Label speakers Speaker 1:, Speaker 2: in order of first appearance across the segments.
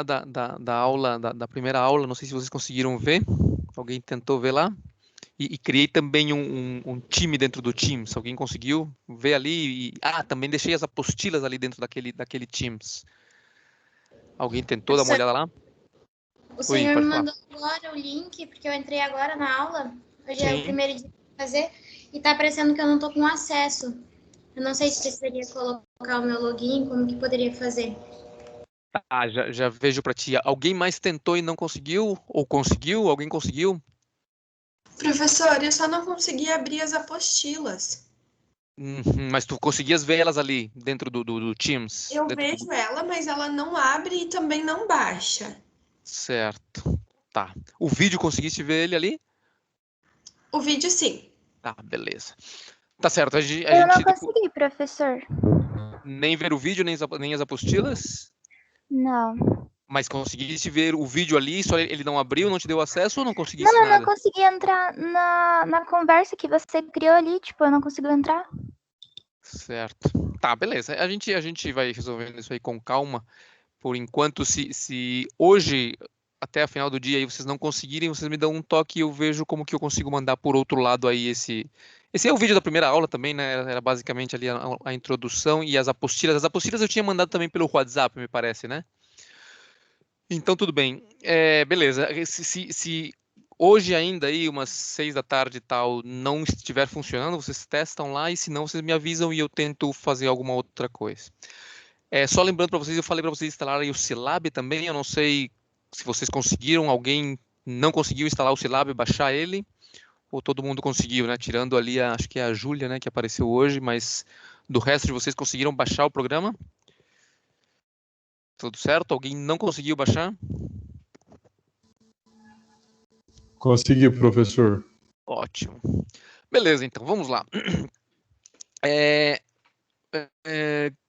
Speaker 1: da aula, da primeira aula, não sei se vocês conseguiram ver, alguém tentou ver lá, e criei também um time dentro do Teams, alguém conseguiu ver ali, também deixei as apostilas ali dentro daquele Teams. Alguém tentou dar uma olhada lá?
Speaker 2: O
Speaker 1: Oi,
Speaker 2: senhor me
Speaker 1: pode falar.
Speaker 2: mandou agora o link, porque eu entrei agora na aula, hoje é o
Speaker 1: Sim.
Speaker 2: primeiro dia de fazer, e tá aparecendo que eu não tô com acesso. Eu não sei se precisaria colocar o meu login, como que poderia fazer.
Speaker 1: Já vejo para ti. Alguém mais tentou e não conseguiu? Ou conseguiu? Alguém conseguiu?
Speaker 3: Professor, eu só não consegui abrir as apostilas.
Speaker 1: Mas tu conseguias ver elas ali dentro do Teams?
Speaker 3: Eu
Speaker 1: Dentro
Speaker 3: vejo ela, mas ela não abre e também não baixa.
Speaker 1: Certo. Tá. O vídeo conseguiste ver ele ali?
Speaker 3: O vídeo, sim.
Speaker 1: Tá, beleza. Tá certo. A
Speaker 4: Eu não
Speaker 1: gente
Speaker 4: consegui, professor.
Speaker 1: nem ver o vídeo, nem as apostilas?
Speaker 4: Não.
Speaker 1: Mas conseguiste ver o vídeo ali, só ele não abriu, não te deu acesso ou não conseguiste
Speaker 4: Não, eu
Speaker 1: nada?
Speaker 4: não consegui entrar na conversa que você criou ali, tipo, eu não consigo entrar.
Speaker 1: Certo. Tá, beleza. A gente vai resolvendo isso aí com calma. Por enquanto, se hoje, até a final do dia, aí vocês não conseguirem, vocês me dão um toque e eu vejo como que eu consigo mandar por outro lado aí esse... Esse é o vídeo da primeira aula também, né? Era basicamente ali a introdução e as apostilas. As apostilas eu tinha mandado também pelo WhatsApp, me parece, né? Então, tudo bem. Beleza. Se hoje ainda aí, umas 6 da tarde e tal, não estiver funcionando, vocês testam lá e se não, vocês me avisam e eu tento fazer alguma outra coisa. Só lembrando para vocês, eu falei para vocês instalarem o Silab também, eu não sei se vocês conseguiram, alguém não conseguiu instalar o Silab, baixar ele, ou todo mundo conseguiu, né? Tirando ali, acho que é a Júlia, né, que apareceu hoje, mas do resto de vocês conseguiram baixar o programa? Tudo certo? Alguém não conseguiu baixar?
Speaker 5: Consegui, professor.
Speaker 1: Ótimo. Beleza, então, vamos lá.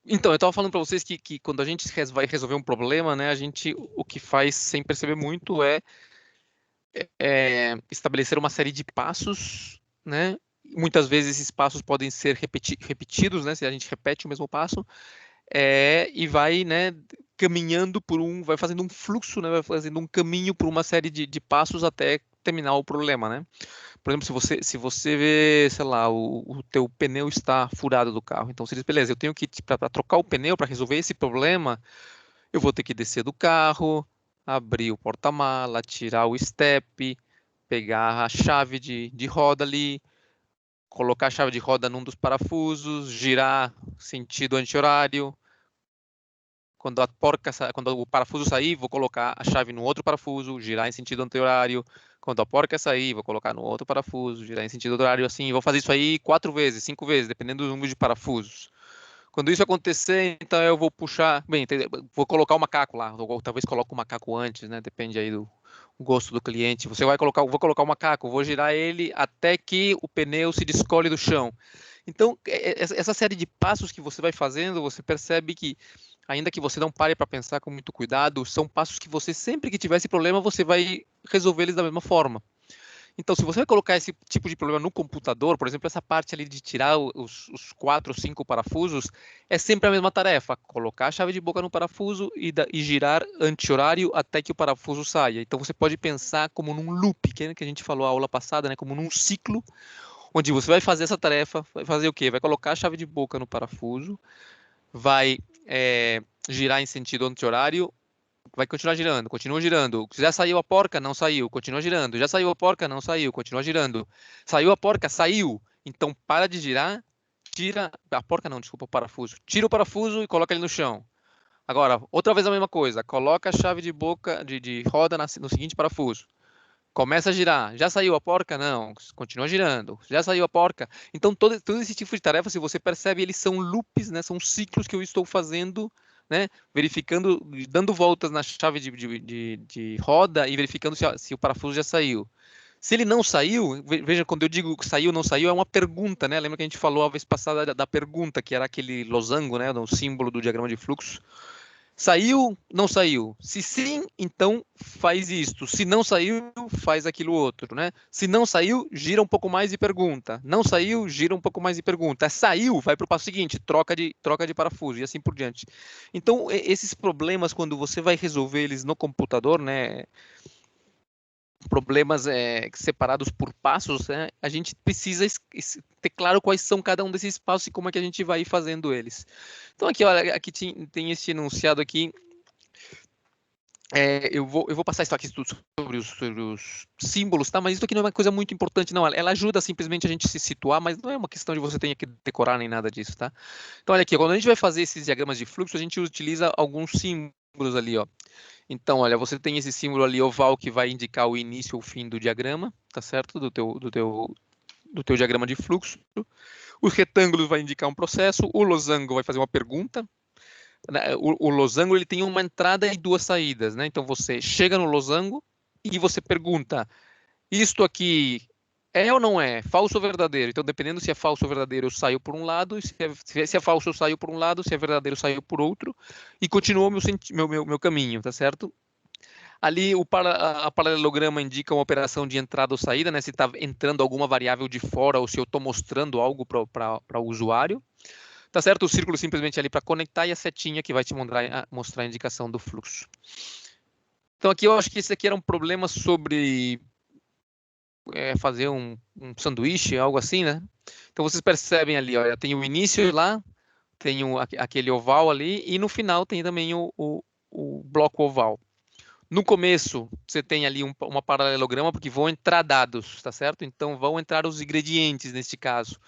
Speaker 1: Então, eu estava falando para vocês que quando a gente vai resolver um problema, né, a gente o que faz sem perceber muito é estabelecer uma série de passos, né? Muitas vezes esses passos podem ser repetidos, né? Se a gente repete o mesmo passo, e vai, né, caminhando vai fazendo um fluxo, né? Vai fazendo um caminho por uma série de passos até terminar o problema, né? Por exemplo, se você vê, sei lá, o teu pneu está furado do carro, então você diz, beleza, eu tenho que, para trocar o pneu, para resolver esse problema, eu vou ter que descer do carro, abrir o porta-mala, tirar o step, pegar a chave de roda ali, colocar a chave de roda num dos parafusos, girar sentido anti-horário. Quando o parafuso sair, vou colocar a chave no outro parafuso, girar em sentido anti-horário. Quando a porca sair, vou colocar no outro parafuso, girar em sentido horário, assim, vou fazer isso aí 4 vezes, 5 vezes, dependendo do número de parafusos. Quando isso acontecer, então eu vou puxar, bem, vou colocar o macaco lá, ou talvez coloque o macaco antes, né? Depende aí do gosto do cliente. Vou colocar o macaco, vou girar ele até que o pneu se descole do chão. Então, essa série de passos que você vai fazendo, você percebe que, ainda que você não pare para pensar com muito cuidado, são passos que você, sempre que tiver esse problema, você vai resolver eles da mesma forma. Então, se você vai colocar esse tipo de problema no computador, por exemplo, essa parte ali de tirar os 4 ou 5 parafusos, é sempre a mesma tarefa, colocar a chave de boca no parafuso e girar anti-horário até que o parafuso saia. Então, você pode pensar como num loop, que a gente falou a aula passada, né, como num ciclo, onde você vai fazer essa tarefa, vai fazer o quê? Vai colocar a chave de boca no parafuso, vai girar em sentido anti-horário, vai continuar girando, continua girando. Já saiu a porca? Não saiu, continua girando. Já saiu a porca? Não saiu, continua girando. Saiu a porca? Saiu. Então para de girar, tira a porca não, desculpa, o parafuso. Tira o parafuso e coloca ele no chão. Agora, outra vez a mesma coisa, coloca a chave de boca de roda no seguinte parafuso. Começa a girar. Já saiu a porca? Não. Continua girando. Já saiu a porca? Então, todo esse tipo de tarefa, se você percebe, eles são loops, né? São ciclos que eu estou fazendo, né? Verificando, dando voltas na chave de roda e verificando se o parafuso já saiu. Se ele não saiu, veja, quando eu digo saiu ou não saiu, é uma pergunta, né? Lembra que a gente falou a vez passada da pergunta, que era aquele losango, né? O símbolo do diagrama de fluxo. Saiu, não saiu. Se sim, então faz isto. Se não saiu, faz aquilo outro, né? Se não saiu, gira um pouco mais e pergunta. Não saiu, gira um pouco mais e pergunta. Saiu, vai para o passo seguinte, troca de parafuso e assim por diante. Então, esses problemas, quando você vai resolver eles no computador, né? Problemas separados por passos, né? A gente precisa ter claro quais são cada um desses passos e como é que a gente vai fazendo eles. Então aqui, olha, aqui tem esse enunciado aqui. Eu vou passar isso aqui tudo sobre os símbolos, tá? Mas isso aqui não é uma coisa muito importante, não. Ela ajuda simplesmente a gente se situar, mas não é uma questão de você ter que decorar nem nada disso, tá? Então olha aqui, quando a gente vai fazer esses diagramas de fluxo, a gente utiliza alguns símbolos ali, ó. Então, olha, você tem esse símbolo ali oval que vai indicar o início ou fim do diagrama, tá certo? Do teu diagrama de fluxo. Os retângulos vai indicar um processo, o losango vai fazer uma pergunta. O losango ele tem uma entrada e duas saídas, né? Então você chega no losango e você pergunta: isto aqui é ou não é? Falso ou verdadeiro? Então, dependendo se é falso ou verdadeiro, eu saio por um lado, se é falso, eu saio por um lado, se é verdadeiro, eu saio por outro, e continua meu caminho, tá certo? Ali a paralelograma indica uma operação de entrada ou saída, né? Se está entrando alguma variável de fora ou se eu estou mostrando algo para o usuário. Tá certo? O círculo simplesmente ali para conectar e a setinha que vai te mostrar a indicação do fluxo. Então aqui eu acho que esse aqui era um problema sobre fazer um sanduíche, algo assim, né? Então vocês percebem ali, olha, tem o início lá, tem aquele oval ali e no final tem também o bloco oval. No começo, você tem ali uma paralelograma, porque vão entrar dados, tá certo? Então, vão entrar os ingredientes, neste caso.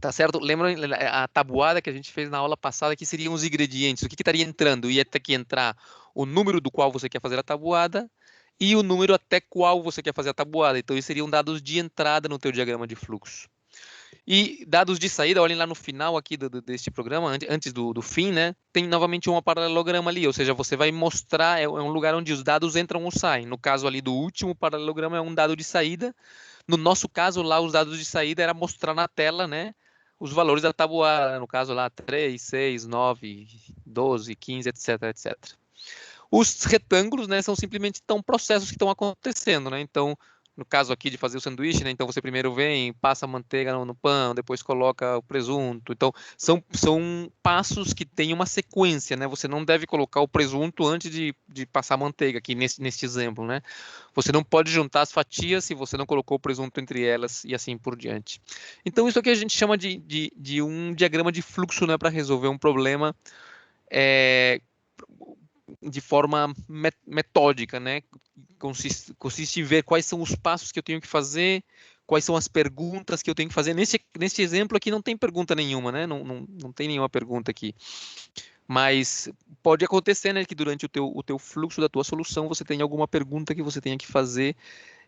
Speaker 1: Tá certo? Lembra a tabuada que a gente fez na aula passada, que seriam os ingredientes. O que estaria entrando? Ia ter que entrar o número do qual você quer fazer a tabuada e o número até qual você quer fazer a tabuada. Então, isso seriam dados de entrada no teu diagrama de fluxo. E dados de saída, olhem lá no final aqui deste programa, antes do fim, né? Tem novamente um paralelograma ali, ou seja, você vai mostrar, é um lugar onde os dados entram ou saem. No caso ali do último paralelograma é um dado de saída. No nosso caso lá, os dados de saída era mostrar na tela, né? Os valores da tabuada, no caso lá 3, 6, 9, 12, 15, etc, etc. Os retângulos, né, são simplesmente processos que estão acontecendo, né? Então, no caso aqui de fazer o sanduíche, né? Então você primeiro vem, passa a manteiga no pão, depois coloca o presunto. Então são passos que têm uma sequência, né? Você não deve colocar o presunto antes de passar a manteiga aqui neste exemplo, né? Você não pode juntar as fatias se você não colocou o presunto entre elas e assim por diante. Então isso aqui a gente chama de um diagrama de fluxo, né? Para resolver um problema de forma metódica, né? Consiste em ver quais são os passos que eu tenho que fazer, quais são as perguntas que eu tenho que fazer. Nesse exemplo aqui não tem pergunta nenhuma, né? Não tem nenhuma pergunta aqui. Mas pode acontecer, né, que durante o teu fluxo da tua solução você tenha alguma pergunta que você tenha que fazer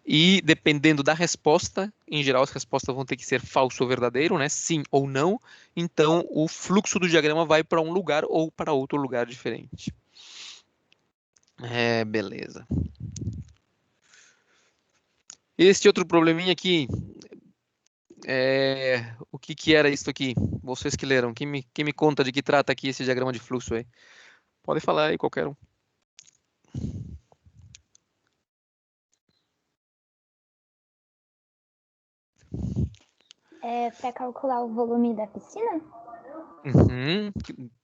Speaker 1: e dependendo da resposta, em geral as respostas vão ter que ser falso ou verdadeiro, né? Sim ou não. Então o fluxo do diagrama vai para um lugar ou para outro lugar diferente. Beleza. Este outro probleminha aqui, o que era isso aqui? Vocês que leram, quem me conta de que trata aqui esse diagrama de fluxo aí? Pode falar aí, qualquer um.
Speaker 4: É para calcular o volume da piscina?
Speaker 1: Uhum,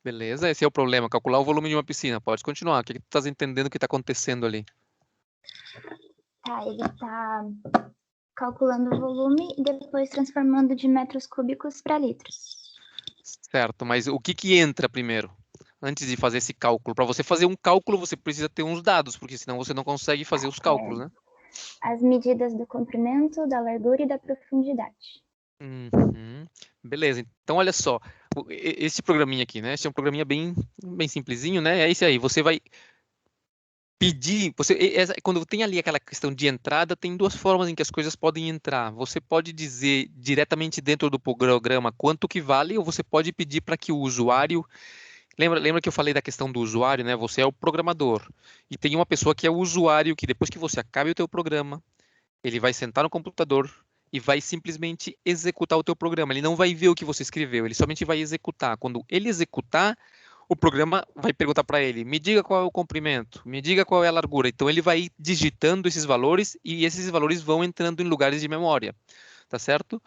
Speaker 1: beleza, esse é o problema, calcular o volume de uma piscina. Pode continuar, o que tu estás entendendo que está acontecendo ali?
Speaker 4: Tá, ele tá calculando o volume e depois transformando de metros cúbicos para litros.
Speaker 1: Certo, mas o que entra primeiro? Antes de fazer esse cálculo. Para você fazer um cálculo, você precisa ter uns dados, porque senão você não consegue fazer os cálculos, né?
Speaker 4: As medidas do comprimento, da largura e da profundidade.
Speaker 1: Uhum. Beleza, então olha só, esse programinha aqui, né? Esse é um programinha bem simplesinho, né? É esse aí, você vai pedir, quando tem ali aquela questão de entrada, tem duas formas em que as coisas podem entrar. Você pode dizer diretamente dentro do programa quanto que vale, ou você pode pedir para que o usuário... Lembra que eu falei da questão do usuário, né? Você é o programador. E tem uma pessoa que é o usuário, que depois que você acabe o teu programa, ele vai sentar no computador e vai simplesmente executar o teu programa. Ele não vai ver o que você escreveu, ele somente vai executar. Quando ele executar, o programa vai perguntar para ele, me diga qual é o comprimento, me diga qual é a largura. Então, ele vai digitando esses valores e esses valores vão entrando em lugares de memória, tá certo?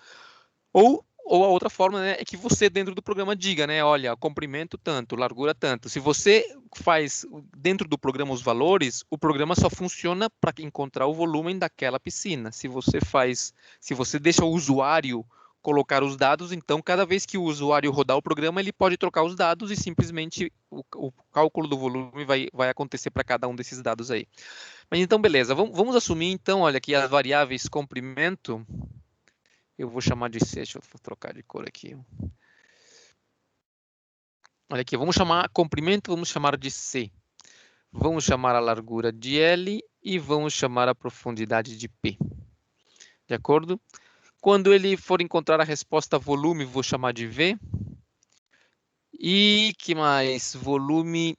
Speaker 1: Ou a outra forma, né, é que você dentro do programa diga, né, olha, comprimento tanto, largura tanto. Se você faz dentro do programa os valores, o programa só funciona para encontrar o volume daquela piscina. Se você deixa o usuário colocar os dados, então cada vez que o usuário rodar o programa, ele pode trocar os dados e simplesmente o cálculo do volume vai acontecer para cada um desses dados aí. Mas então, beleza, vamos assumir então, olha, que as variáveis comprimento, eu vou chamar de C, deixa eu trocar de cor aqui. Olha aqui, vamos chamar comprimento, vamos chamar de C. Vamos chamar a largura de L e vamos chamar a profundidade de P. De acordo? Quando ele for encontrar a resposta volume, vou chamar de V. E que mais? Volume.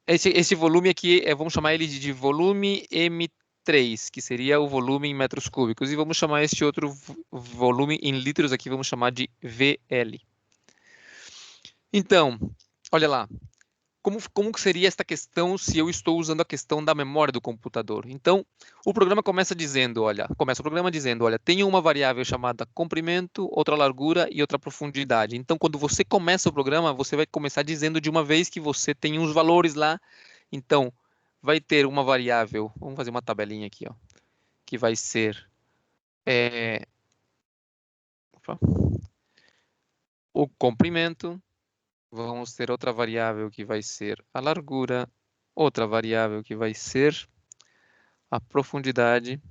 Speaker 1: Esse volume aqui, vamos chamar ele de volume M3, que seria o volume em metros cúbicos. E vamos chamar este outro volume em litros aqui, vamos chamar de VL. Então, olha lá. Como seria esta questão se eu estou usando a questão da memória do computador? Então, o programa começa o programa dizendo, olha, tenho uma variável chamada comprimento, outra largura e outra profundidade. Então, quando você começa o programa, você vai começar dizendo de uma vez que você tem uns valores lá. Então, vai ter uma variável, vamos fazer uma tabelinha aqui, ó, que vai ser o comprimento. Vamos ter outra variável que vai ser a largura, outra variável que vai ser a profundidade,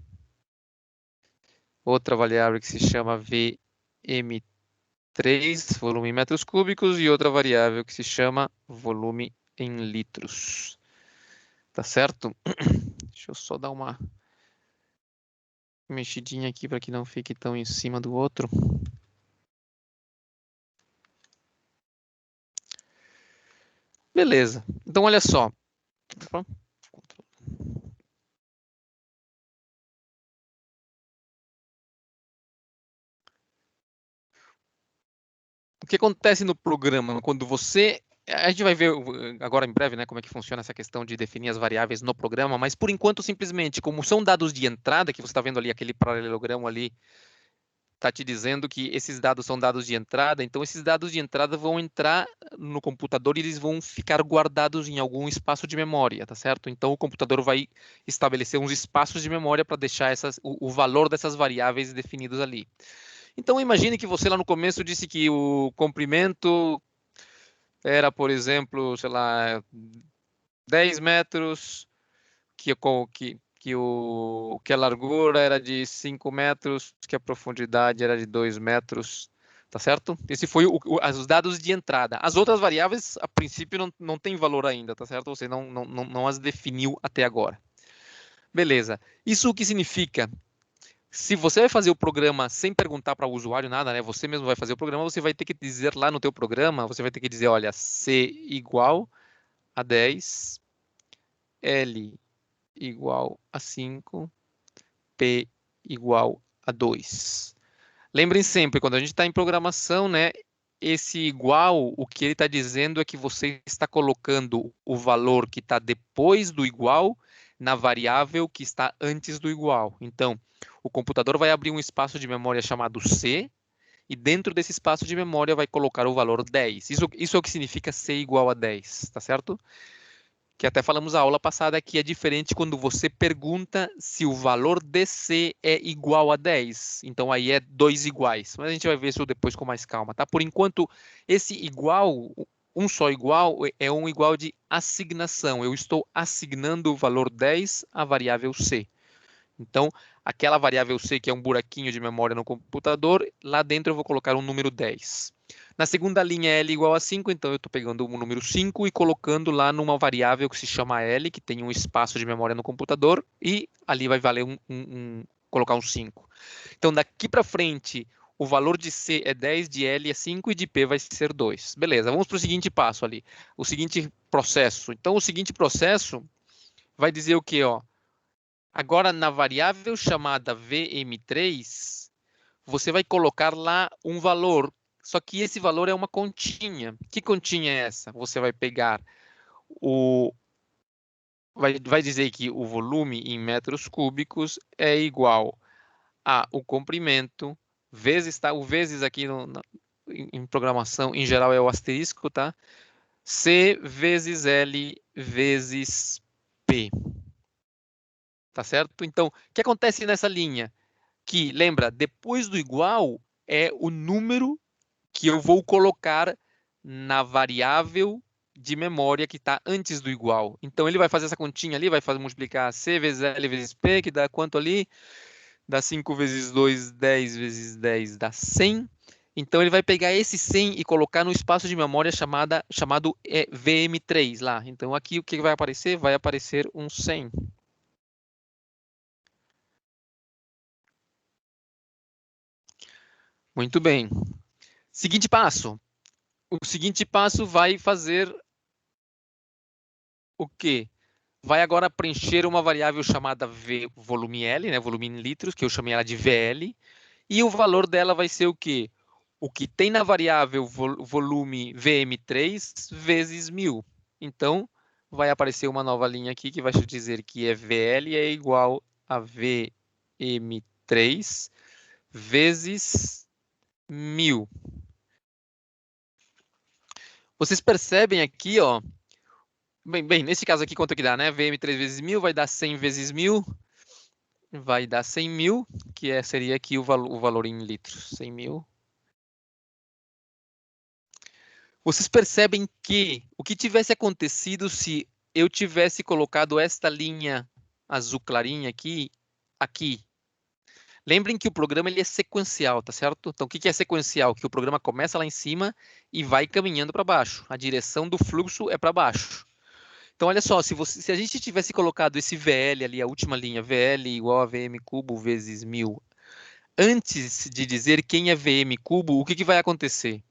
Speaker 1: outra variável que se chama VM3, volume em metros cúbicos, e outra variável que se chama volume em litros. Tá certo? Deixa eu só dar uma mexidinha aqui para que não fique tão em cima do outro. Beleza. Então, olha só. O que acontece no programa quando você... A gente vai ver agora em breve, né, como é que funciona essa questão de definir as variáveis no programa, mas por enquanto, simplesmente, como são dados de entrada, que você está vendo ali, aquele paralelogramo ali, está te dizendo que esses dados são dados de entrada, então esses dados de entrada vão entrar no computador e eles vão ficar guardados em algum espaço de memória, tá certo? Então o computador vai estabelecer uns espaços de memória para deixar o valor dessas variáveis definidos ali. Então imagine que você lá no começo disse que o comprimento era, por exemplo, sei lá, 10 metros, que a largura era de 5 metros, que a profundidade era de 2 metros, tá certo? Esse foi os dados de entrada. As outras variáveis, a princípio, não tem valor ainda, tá certo? Você não as definiu até agora. Beleza. Isso o que significa? Se você vai fazer o programa sem perguntar para o usuário nada, né? Você mesmo vai fazer o programa, você vai ter que dizer lá no teu programa, você vai ter que dizer, olha, C igual a 10, L igual a 5, P igual a 2. Lembrem sempre, quando a gente está em programação, né? Esse igual, o que ele está dizendo é que você está colocando o valor que está depois do igual na variável que está antes do igual. Então, o computador vai abrir um espaço de memória chamado C, e dentro desse espaço de memória vai colocar o valor 10. Isso é o que significa C igual a 10, tá certo? Que até falamos na aula passada que é diferente quando você pergunta se o valor de C é igual a 10. Então aí é 2 iguais. Mas a gente vai ver isso depois com mais calma, tá? Por enquanto, esse igual, um só igual, é um igual de assignação. Eu estou assignando o valor 10 à variável C. Então, aquela variável C, que é um buraquinho de memória no computador, lá dentro eu vou colocar um número 10. Na segunda linha, L igual a 5, então eu estou pegando o número 5 e colocando lá numa variável que se chama L, que tem um espaço de memória no computador, e ali vai valer colocar um 5. Então, daqui para frente, o valor de C é 10, de L é 5 e de P vai ser 2. Beleza, vamos para o seguinte passo ali, o seguinte processo. Então, o seguinte processo vai dizer o quê, ó? Agora, na variável chamada VM3, você vai colocar lá um valor só que esse valor é uma continha. Que continha é essa? Você vai pegar vai dizer que o volume em metros cúbicos é igual a o comprimento vezes, tá? O vezes aqui em programação, em geral, é o asterisco, tá? C vezes L vezes P. Tá certo? Então, o que acontece nessa linha? Que, lembra, depois do igual é o número que eu vou colocar na variável de memória que está antes do igual. Então, ele vai fazer essa continha ali, vai multiplicar C vezes L vezes P, que dá quanto ali? Dá 5 vezes 2, 10 vezes 10, dá 100. Então, ele vai pegar esse 100 e colocar no espaço de memória chamado VM3 lá. Então, aqui o que vai aparecer? Vai aparecer um 100. Muito bem. Seguinte passo. O seguinte passo vai fazer o quê? Vai agora preencher uma variável chamada volume L, né, volume em litros, que eu chamei ela de VL, e o valor dela vai ser o quê? O que tem na variável volume VM3 vezes 1000. Então, vai aparecer uma nova linha aqui que vai dizer que VL é igual a VM3 vezes 1000. Vocês percebem aqui, ó, bem, nesse caso aqui, quanto que dá, né? VM3 vezes 1000 vai dar 100 vezes 1000, vai dar 100.000, que seria aqui o valor em litros, 100.000. Vocês percebem que o que tivesse acontecido se eu tivesse colocado esta linha azul clarinha aqui. Lembrem que o programa ele é sequencial, tá certo? Então, o que é sequencial? Que o programa começa lá em cima e vai caminhando para baixo. A direção do fluxo é para baixo. Então, olha só, se a gente tivesse colocado esse VL ali, a última linha, VL igual a VM cubo vezes 1000, antes de dizer quem é VM cubo, o que vai acontecer?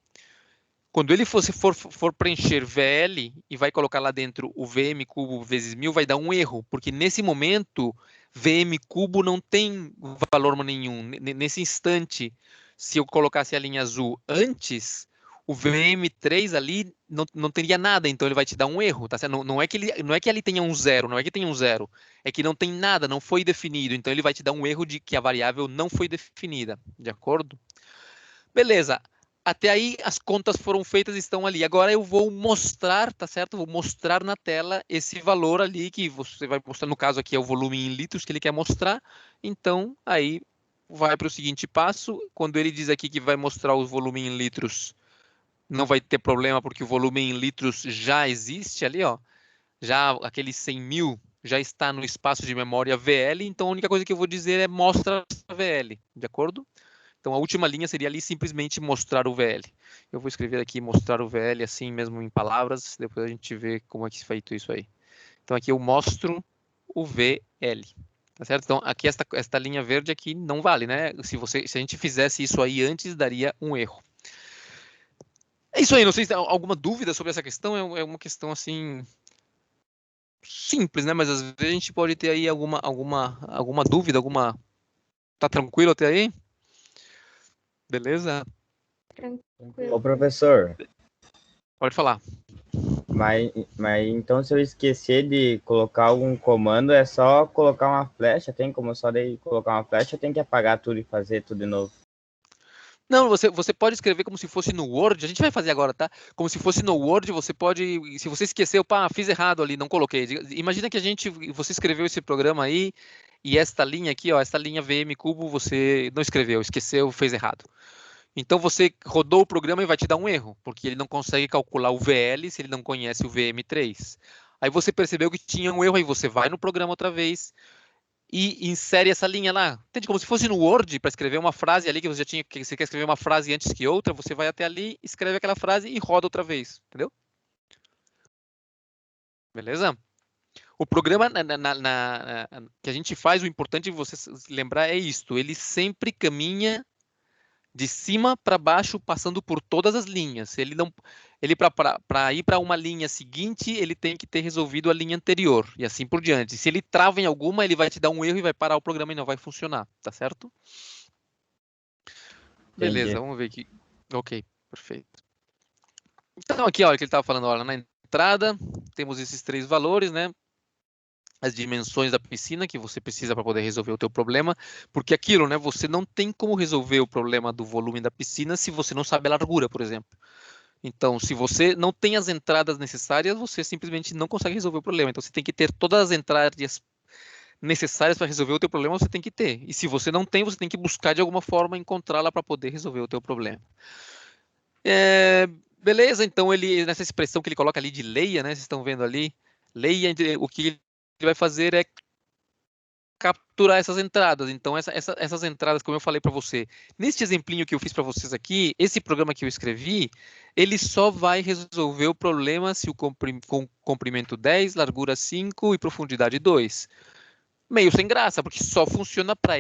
Speaker 1: Quando ele for preencher VL e vai colocar lá dentro o VM cubo vezes 1000, vai dar um erro, porque nesse momento, VM cubo não tem valor nenhum. Nesse instante, se eu colocasse a linha azul antes, o VM3 ali não teria nada, então ele vai te dar um erro, tá certo? Não é que ali tenha um zero, não é que tenha um zero, é que não tem nada, não foi definido, então ele vai te dar um erro de que a variável não foi definida, de acordo? Beleza, até aí as contas foram feitas, estão ali. Agora eu vou mostrar, tá certo? Vou mostrar na tela esse valor ali que você vai mostrar, no caso aqui é o volume em litros que ele quer mostrar, então aí vai para o seguinte passo, quando ele diz aqui que vai mostrar o volume em litros, não vai ter problema, porque o volume em litros já existe ali, ó. Já aquele 100.000 já está no espaço de memória VL, então a única coisa que eu vou dizer é mostra VL, de acordo? Então a última linha seria ali simplesmente mostrar o VL. Eu vou escrever aqui mostrar o VL assim mesmo em palavras, depois a gente vê como é que é feito isso aí. Então aqui eu mostro o VL. Tá certo? Então aqui esta linha verde aqui não vale, né? Se a gente fizesse isso aí antes, daria um erro. É isso aí, não sei se tem alguma dúvida sobre essa questão, é uma questão assim simples, né? Mas às vezes a gente pode ter aí alguma dúvida, Tá tranquilo até aí? Beleza?
Speaker 2: Tranquilo.
Speaker 6: Ô, professor,
Speaker 1: Pode falar.
Speaker 6: mas então se eu esquecer de colocar algum comando, é só colocar uma flecha? Tem como só daí colocar uma flecha ou tem que apagar tudo e fazer tudo de novo?
Speaker 1: Não, você pode escrever como se fosse no Word, a gente vai fazer agora, tá? Como se fosse no Word, você pode, se você esqueceu, pá, fiz errado ali, não coloquei. Imagina que você escreveu esse programa aí, e esta linha aqui, ó, esta linha VM cubo, você não escreveu, esqueceu, fez errado. Então você rodou o programa e vai te dar um erro, porque ele não consegue calcular o VL se ele não conhece o VM3. Aí você percebeu que tinha um erro, aí você vai no programa outra vez, e insere essa linha lá. Entende? Como se fosse no Word, para escrever uma frase ali que você quer escrever uma frase antes que outra, você vai até ali, escreve aquela frase e roda outra vez. Entendeu? Beleza? O programa que a gente faz, o importante de você lembrar é isto. Ele sempre caminha de cima para baixo, passando por todas as linhas. Ele para ir para uma linha seguinte, ele tem que ter resolvido a linha anterior e assim por diante. Se ele trava em alguma, ele vai te dar um erro e vai parar o programa e não vai funcionar, tá certo? Beleza,
Speaker 6: Entendi.
Speaker 1: vamos ver aqui. Ok. Perfeito. Então, aqui, olha, o que ele estava falando, olha, na entrada, temos esses 3 valores, né? As dimensões da piscina que você precisa para poder resolver o teu problema, porque aquilo, né? Você não tem como resolver o problema do volume da piscina se você não sabe a largura, por exemplo. Então, se você não tem as entradas necessárias, você simplesmente não consegue resolver o problema. Então, você tem que ter todas as entradas necessárias para resolver o teu problema, você tem que ter. E se você não tem, você tem que buscar de alguma forma encontrá-la para poder resolver o teu problema. Beleza, então ele, nessa expressão que ele coloca ali de leia, né? Vocês estão vendo ali, leia, o que ele vai fazer é capturar essas entradas. Então, essas entradas, como eu falei para você, neste exemplinho que eu fiz para vocês aqui, esse programa que eu escrevi, ele só vai resolver o problema se o comprimento 10, largura 5 e profundidade 2. Meio sem graça, porque só funciona para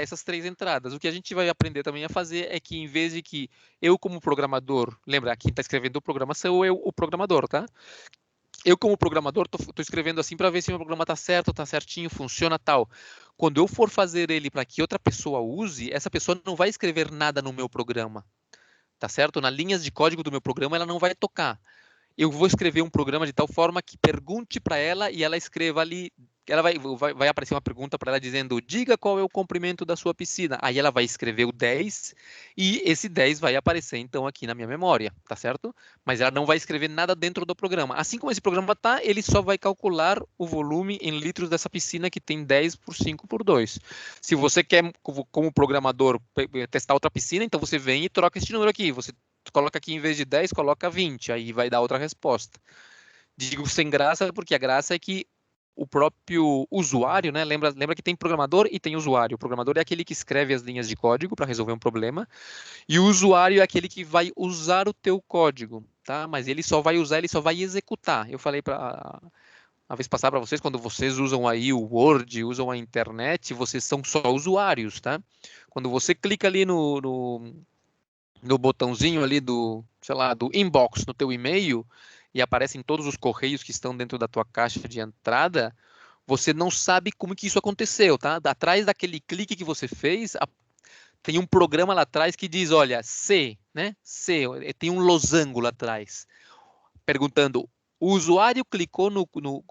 Speaker 1: essas 3 entradas. O que a gente vai aprender também a fazer é que, em vez de que eu, como programador, lembra, quem está escrevendo o programa sou eu, o programador, tá? Eu, como programador, estou escrevendo assim para ver se o meu programa está certo, está certinho, funciona tal. Quando eu for fazer ele para que outra pessoa use, essa pessoa não vai escrever nada no meu programa, tá certo? Nas linhas de código do meu programa, ela não vai tocar. Eu vou escrever um programa de tal forma que pergunte para ela e ela escreva ali. Ela vai aparecer uma pergunta para ela dizendo: diga qual é o comprimento da sua piscina. Aí ela vai escrever o 10 e esse 10 vai aparecer então aqui na minha memória, tá certo? Mas ela não vai escrever nada dentro do programa. Assim como esse programa tá, ele só vai calcular o volume em litros dessa piscina que tem 10 por 5 por 2. Se você quer, como programador, testar outra piscina, então você vem e troca esse número aqui. Você coloca aqui, em vez de 10, coloca 20, aí vai dar outra resposta. Digo sem graça, porque a graça é que o próprio usuário, né? Lembra que tem programador e tem usuário. O programador é aquele que escreve as linhas de código para resolver um problema, e o usuário é aquele que vai usar o teu código, tá? Mas ele só vai usar, ele só vai executar. Eu falei a vez passada para vocês, quando vocês usam aí o Word, usam a internet, vocês são só usuários, tá? Quando você clica ali no botãozinho ali do, sei lá, do inbox no teu e-mail e aparecem todos os correios que estão dentro da tua caixa de entrada, você não sabe como que isso aconteceu, tá? Atrás daquele clique que você fez, tem um programa lá atrás que diz, olha, C, né? C, tem um losango lá atrás, perguntando, o usuário clicou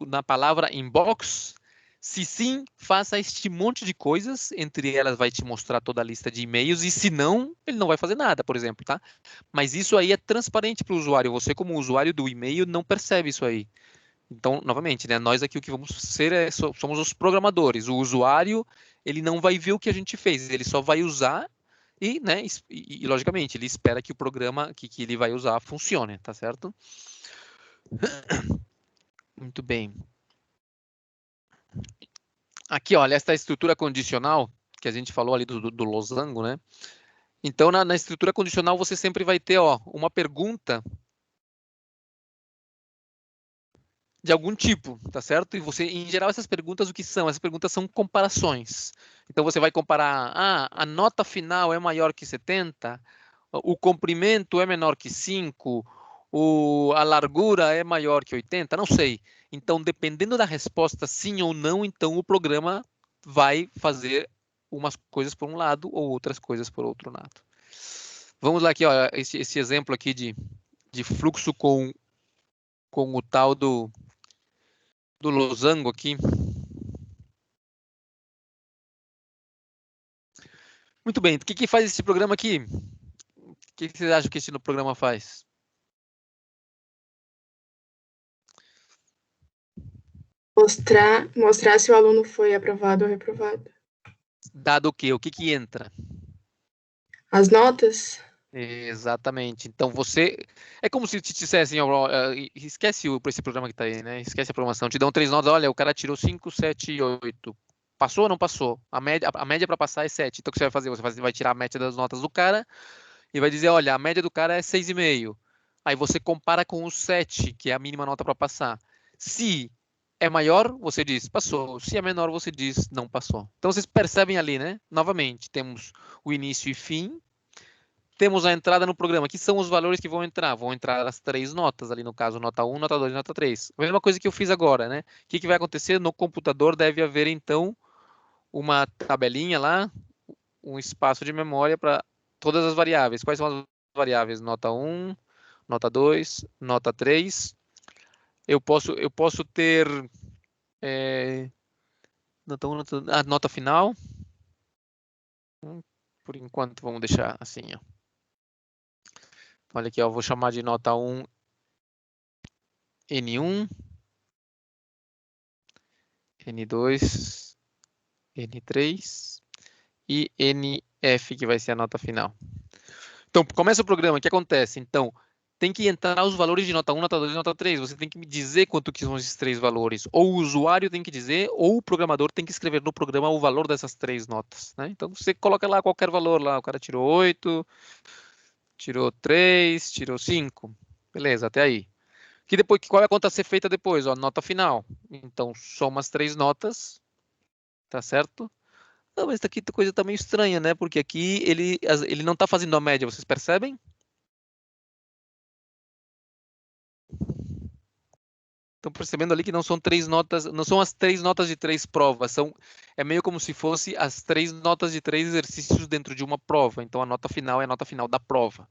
Speaker 1: na palavra inbox? Se sim, faça este monte de coisas, entre elas vai te mostrar toda a lista de e-mails, e se não, ele não vai fazer nada, por exemplo, tá? Mas isso aí é transparente para o usuário, você como usuário do e-mail não percebe isso aí. Então, novamente, né, nós aqui o que vamos ser somos os programadores, o usuário, ele não vai ver o que a gente fez, ele só vai usar e, né, e logicamente, ele espera que o programa que ele vai usar funcione, tá certo? Muito bem. Aqui, olha, esta estrutura condicional, que a gente falou ali do losango, né? Então, na estrutura condicional, você sempre vai ter, ó, uma pergunta de algum tipo, tá certo? E você, em geral, essas perguntas, o que são? Essas perguntas são comparações. Então, você vai comparar, a nota final é maior que 70, o comprimento é menor que 5, a largura é maior que 80, não sei. Então, dependendo da resposta sim ou não, então o programa vai fazer umas coisas por um lado ou outras coisas por outro lado. Vamos lá aqui, ó, esse exemplo aqui de fluxo com o tal do losango aqui. Muito bem, o que faz esse programa aqui? O que vocês acham que esse programa faz?
Speaker 3: Mostrar se o aluno foi aprovado ou reprovado.
Speaker 1: Dado o quê? O que entra?
Speaker 3: As notas?
Speaker 1: Exatamente. Então você. É como se te dissessem, ó, esquece esse programa que está aí, né? Esquece a programação. Te dão 3 notas, olha, o cara tirou 5, 7 e 8. Passou ou não passou? A média para passar é 7. Então o que você vai fazer? Você vai tirar a média das notas do cara e vai dizer, olha, a média do cara é 6,5. Aí você compara com o 7, que é a mínima nota para passar. Se é maior, você diz passou. Se é menor, você diz não passou. Então vocês percebem ali, né? Novamente, temos o início e fim. Temos a entrada no programa, que são os valores que vão entrar. Vão entrar as 3 notas, ali no caso, nota 1, nota 2 e nota 3. A mesma coisa que eu fiz agora, né? O que vai acontecer? No computador deve haver, então, uma tabelinha lá, um espaço de memória para todas as variáveis. Quais são as variáveis, nota 1, nota 2, nota 3. Eu posso ter nota 1, nota final. Por enquanto, vamos deixar assim, ó. Olha aqui, ó, vou chamar de nota 1 N1, N2, N3 e NF, que vai ser a nota final. Então, começa o programa, o que acontece? Então, tem que entrar os valores de nota 1, nota 2 e nota 3. Você tem que me dizer quanto que são esses 3 valores. Ou o usuário tem que dizer, ou o programador tem que escrever no programa o valor dessas 3 notas, né? Então, você coloca lá qualquer valor lá. O cara tirou 8, tirou 3, tirou 5. Beleza, até aí. Que depois, qual é a conta a ser feita depois? Ó, nota final. Então, soma as 3 notas, tá certo? Não, mas aqui coisa tá meio estranha, né? Porque aqui ele não está fazendo a média, vocês percebem? Estão percebendo ali que não são 3 notas, não são as 3 notas de 3 provas, é meio como se fosse as 3 notas de 3 exercícios dentro de uma prova. Então a nota final é a nota final da prova.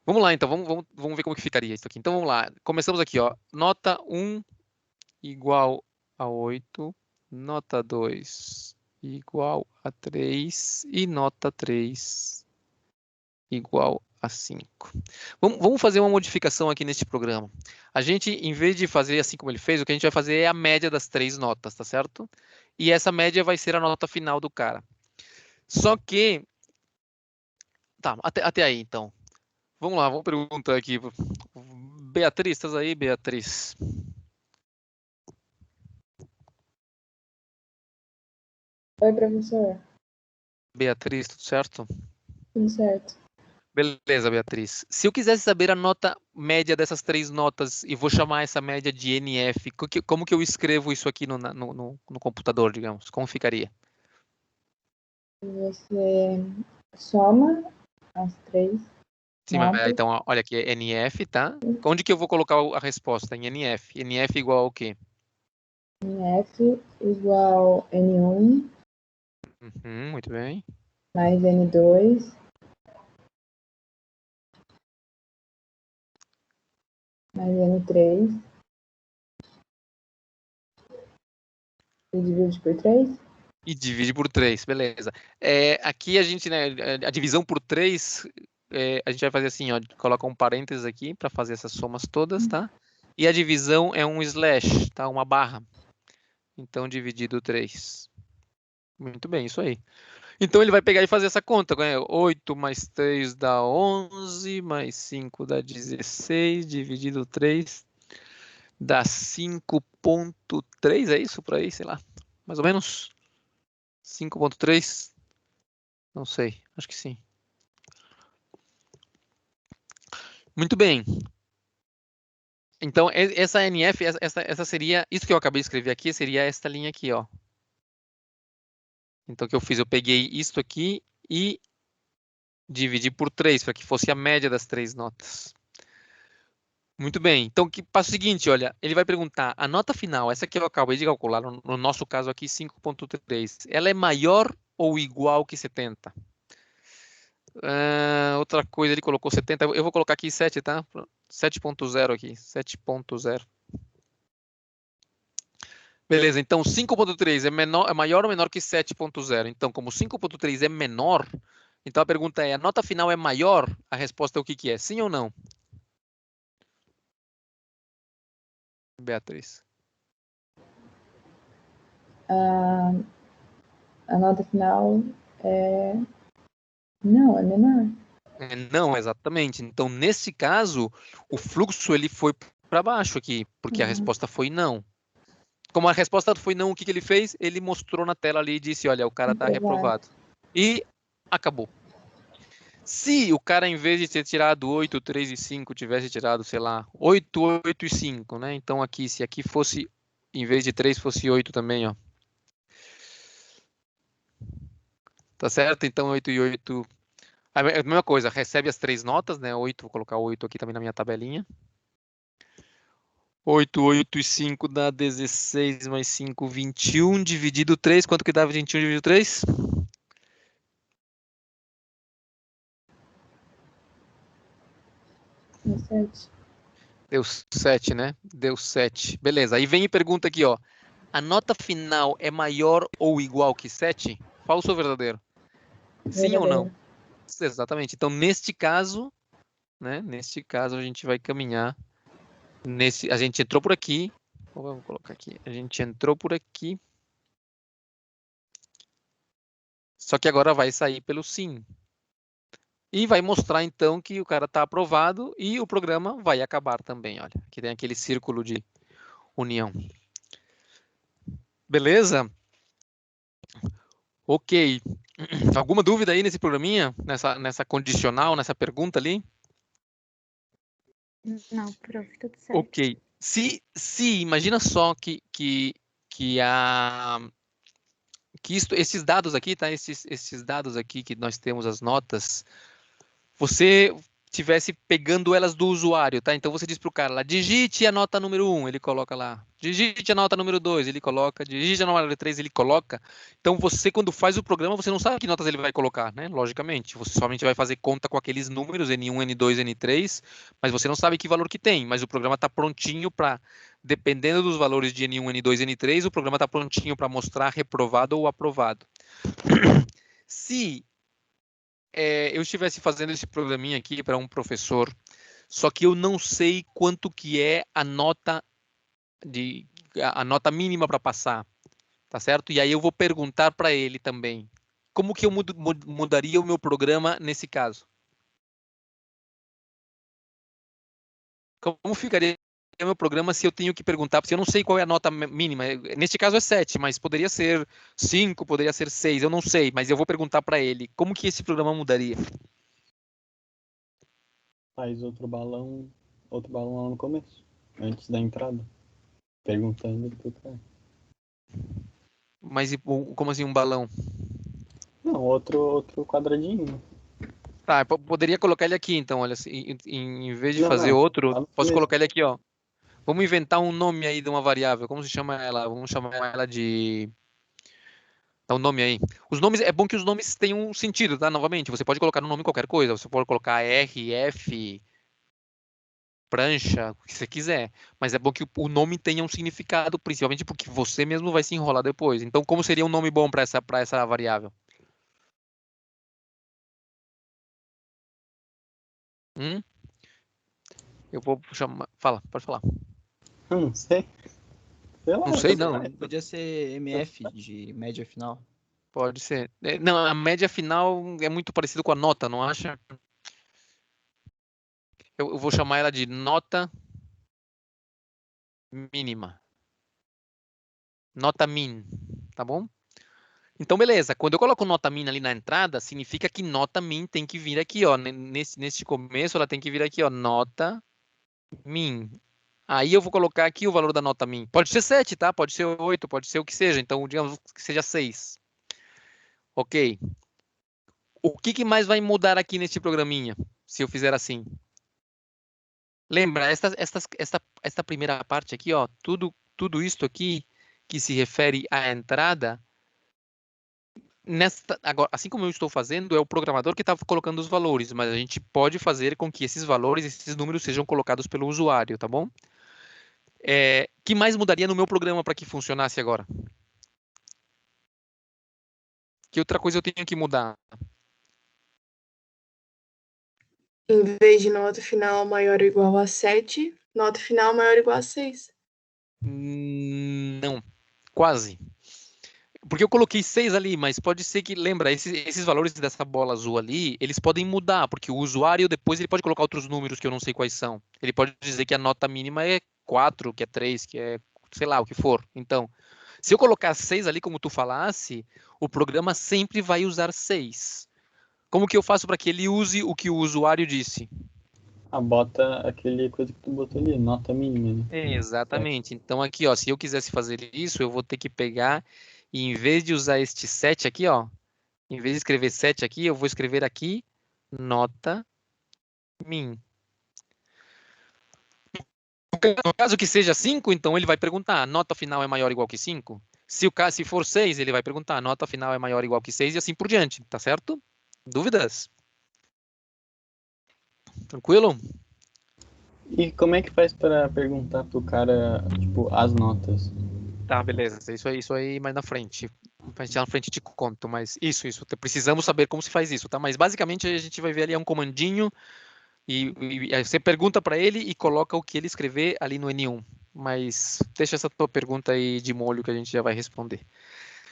Speaker 1: Vamos lá, então, vamos ver como que ficaria isso aqui. Então vamos lá, começamos aqui, ó. Nota 1 igual a 8, nota 2 igual a 3 e nota 3 igual a 5. Vamos fazer uma modificação aqui neste programa. A gente, em vez de fazer assim como ele fez, o que a gente vai fazer é a média das 3 notas, tá certo? E essa média vai ser a nota final do cara. Só que... Tá, até aí, então. Vamos lá, vamos perguntar aqui. Beatriz, estás aí, Beatriz?
Speaker 7: Oi, professor.
Speaker 1: Beatriz, tudo certo?
Speaker 7: Tudo certo.
Speaker 1: Beleza, Beatriz. Se eu quisesse saber a nota média dessas 3 notas e vou chamar essa média de NF, como que eu escrevo isso aqui no computador, digamos? Como ficaria?
Speaker 7: Você soma as 3
Speaker 1: Sim, mas,
Speaker 7: notas.
Speaker 1: então, ó, olha aqui, é NF, tá? Onde que eu vou colocar a resposta? Em NF. NF igual ao quê?
Speaker 7: NF igual N1
Speaker 1: Muito bem.
Speaker 7: mais N2 mais N3 e divide por 3.
Speaker 1: E divide por 3, beleza. Aqui a gente, né, a divisão por 3, a gente vai fazer assim, ó, coloca um parênteses aqui para fazer essas somas todas, tá? E a divisão é um slash, tá? Uma barra. Então, dividido 3. Muito bem, isso aí. Então, ele vai pegar e fazer essa conta, né? 8 mais 3 dá 11, mais 5 dá 16, dividido 3 dá 5,3, é isso por aí, sei lá, mais ou menos? 5,3? Não sei, acho que sim. Muito bem. Então, essa NF, essa seria, isso que eu acabei de escrever aqui, seria esta linha aqui, ó. Então, o que eu fiz? Eu peguei isto aqui e dividi por 3, para que fosse a média das 3 notas. Muito bem. Então, que passa o seguinte, olha, ele vai perguntar, a nota final, essa que eu acabei de calcular, no nosso caso aqui, 5,3, ela é maior ou igual que 70? Outra coisa, ele colocou 70, eu vou colocar aqui 7, tá? 7,0 aqui, 7,0. Beleza, então 5,3 é maior ou menor que 7,0? Então, como 5,3 é menor, então a pergunta é, a nota final é maior? A resposta é o que é? Sim ou não? Beatriz.
Speaker 7: A nota final é... Não, é menor.
Speaker 1: Não, exatamente. Então, nesse caso, o fluxo ele foi para baixo aqui, porque a resposta foi não. Como a resposta foi não, o que ele fez? Ele mostrou na tela ali e disse, olha, o cara está reprovado. E acabou. Se o cara, em vez de ter tirado 8, 3 e 5, tivesse tirado, sei lá, 8, 8 e 5, né? Então, aqui, se aqui fosse, em vez de 3, fosse 8 também, ó. Tá certo? Então, 8 e 8... A mesma coisa, recebe as 3 notas, né? 8, vou colocar 8 aqui também na minha tabelinha. 8, 8 e 5 dá 16, mais 5, 21, dividido 3. Quanto que dá 21 dividido 3?
Speaker 7: Deu 7.
Speaker 1: Deu 7, né? Deu 7. Beleza. Aí vem e pergunta aqui, ó. A nota final é maior ou igual que 7? Falso ou verdadeiro? Sim ou não?
Speaker 7: Verdadeiro.
Speaker 1: Exatamente. Então, neste caso, né? Neste caso, a gente vai caminhar a gente entrou por aqui. Vamos colocar aqui. A gente entrou por aqui. Só que agora vai sair pelo sim. E vai mostrar, então, que o cara está aprovado e o programa vai acabar também. Olha, aqui tem aquele círculo de união. Beleza? Ok. Alguma dúvida aí nesse programinha? Nessa condicional, nessa pergunta ali?
Speaker 4: Não, prof, tudo certo.
Speaker 1: Ok. Se imagina só que esses dados aqui, tá? Esses dados aqui que nós temos as notas, você tivesse pegando elas do usuário, tá? Então você diz para o cara lá, digite a nota número 1, ele coloca lá. Digite a nota número 2, ele coloca. Digite a nota número 3, ele coloca. Então você, quando faz o programa, você não sabe que notas ele vai colocar, né? Logicamente. Você somente vai fazer conta com aqueles números, N1, N2, N3, mas você não sabe que valor que tem. Mas o programa está prontinho para, dependendo dos valores de N1, N2, N3, o programa está prontinho para mostrar reprovado ou aprovado. Se eu estivesse fazendo esse programinha aqui para um professor, só que eu não sei quanto que é a nota mínima para passar, tá certo? E aí eu vou perguntar para ele também, como que eu mudaria o meu programa nesse caso? Como ficaria o meu programa se eu tenho que perguntar, se eu não sei qual é a nota mínima? Neste caso é 7, mas poderia ser 5, poderia ser 6, eu não sei, mas eu vou perguntar para ele, como que esse programa mudaria?
Speaker 8: Faz outro balão lá no começo, antes da entrada, perguntando pro cara.
Speaker 1: Mas como assim um balão?
Speaker 8: Não, outro quadradinho.
Speaker 1: Tá, poderia colocar ele aqui então, olha, em vez de fazer
Speaker 8: Não,
Speaker 1: outro,
Speaker 8: lá no
Speaker 1: posso
Speaker 8: começo.
Speaker 1: colocar ele aqui, ó. Vamos inventar um nome aí de uma variável, como se chama ela? Vamos chamar ela de... Dá um nome aí. Os nomes, é bom que os nomes tenham um sentido, tá? Novamente, você pode colocar no nome qualquer coisa, você pode colocar R, F, prancha, o que você quiser, mas é bom que o nome tenha um significado, principalmente porque você mesmo vai se enrolar depois. Então, como seria um nome bom para essa variável? Eu vou chamar... Fala, pode falar.
Speaker 8: Não sei. Sei lá.
Speaker 1: Não sei, não.
Speaker 9: Podia ser MF de média final.
Speaker 1: Pode ser. Não, a média final é muito parecido com a nota, não acha? Eu vou chamar ela de nota mínima. Nota min, tá bom? Então, beleza. Quando eu coloco nota min ali na entrada, significa que nota min tem que vir aqui, ó. Nesse começo, ela tem que vir aqui, ó. Nota min. Aí eu vou colocar aqui o valor da nota min. Pode ser 7, tá? Pode ser 8, pode ser o que seja. Então, digamos que seja 6. Ok. O que mais vai mudar aqui neste programinha, se eu fizer assim? Lembra, esta primeira parte aqui, ó, tudo isto aqui que se refere à entrada, agora, assim como eu estou fazendo, é o programador que está colocando os valores, mas a gente pode fazer com que esses valores, esses números sejam colocados pelo usuário, tá bom? Que mais mudaria no meu programa para que funcionasse agora? Que outra coisa eu tenho que mudar?
Speaker 3: Em vez de nota final maior ou igual a 7, nota final maior ou igual a 6.
Speaker 1: Não, quase. Porque eu coloquei 6 ali, mas pode ser que, lembra, esses valores dessa bola azul ali, eles podem mudar, porque o usuário depois ele pode colocar outros números que eu não sei quais são. Ele pode dizer que a nota mínima é 4, que é 3, que é, sei lá, o que for. Então, se eu colocar 6 ali, como tu falasse, o programa sempre vai usar 6. Como que eu faço para que ele use o que o usuário disse?
Speaker 8: Bota aquele coisa que tu botou ali, nota mínima, né?
Speaker 1: Exatamente. Então aqui, ó, se eu quisesse fazer isso, eu vou ter que pegar e em vez de usar este 7 aqui, ó, em vez de escrever 7 aqui, eu vou escrever aqui nota min. No caso que seja 5, então ele vai perguntar, nota final é maior ou igual que 5? Se for 6, ele vai perguntar, nota final é maior ou igual que 6 e assim por diante, tá certo? Dúvidas? Tranquilo?
Speaker 8: E como é que faz para perguntar pro cara, tipo, as notas?
Speaker 1: Tá, beleza. Isso aí mais na frente. A gente na frente te conto, mas isso. Precisamos saber como se faz isso, tá? Mas basicamente a gente vai ver ali é um comandinho e aí você pergunta para ele e coloca o que ele escrever ali no N1. Mas deixa essa tua pergunta aí de molho que a gente já vai responder.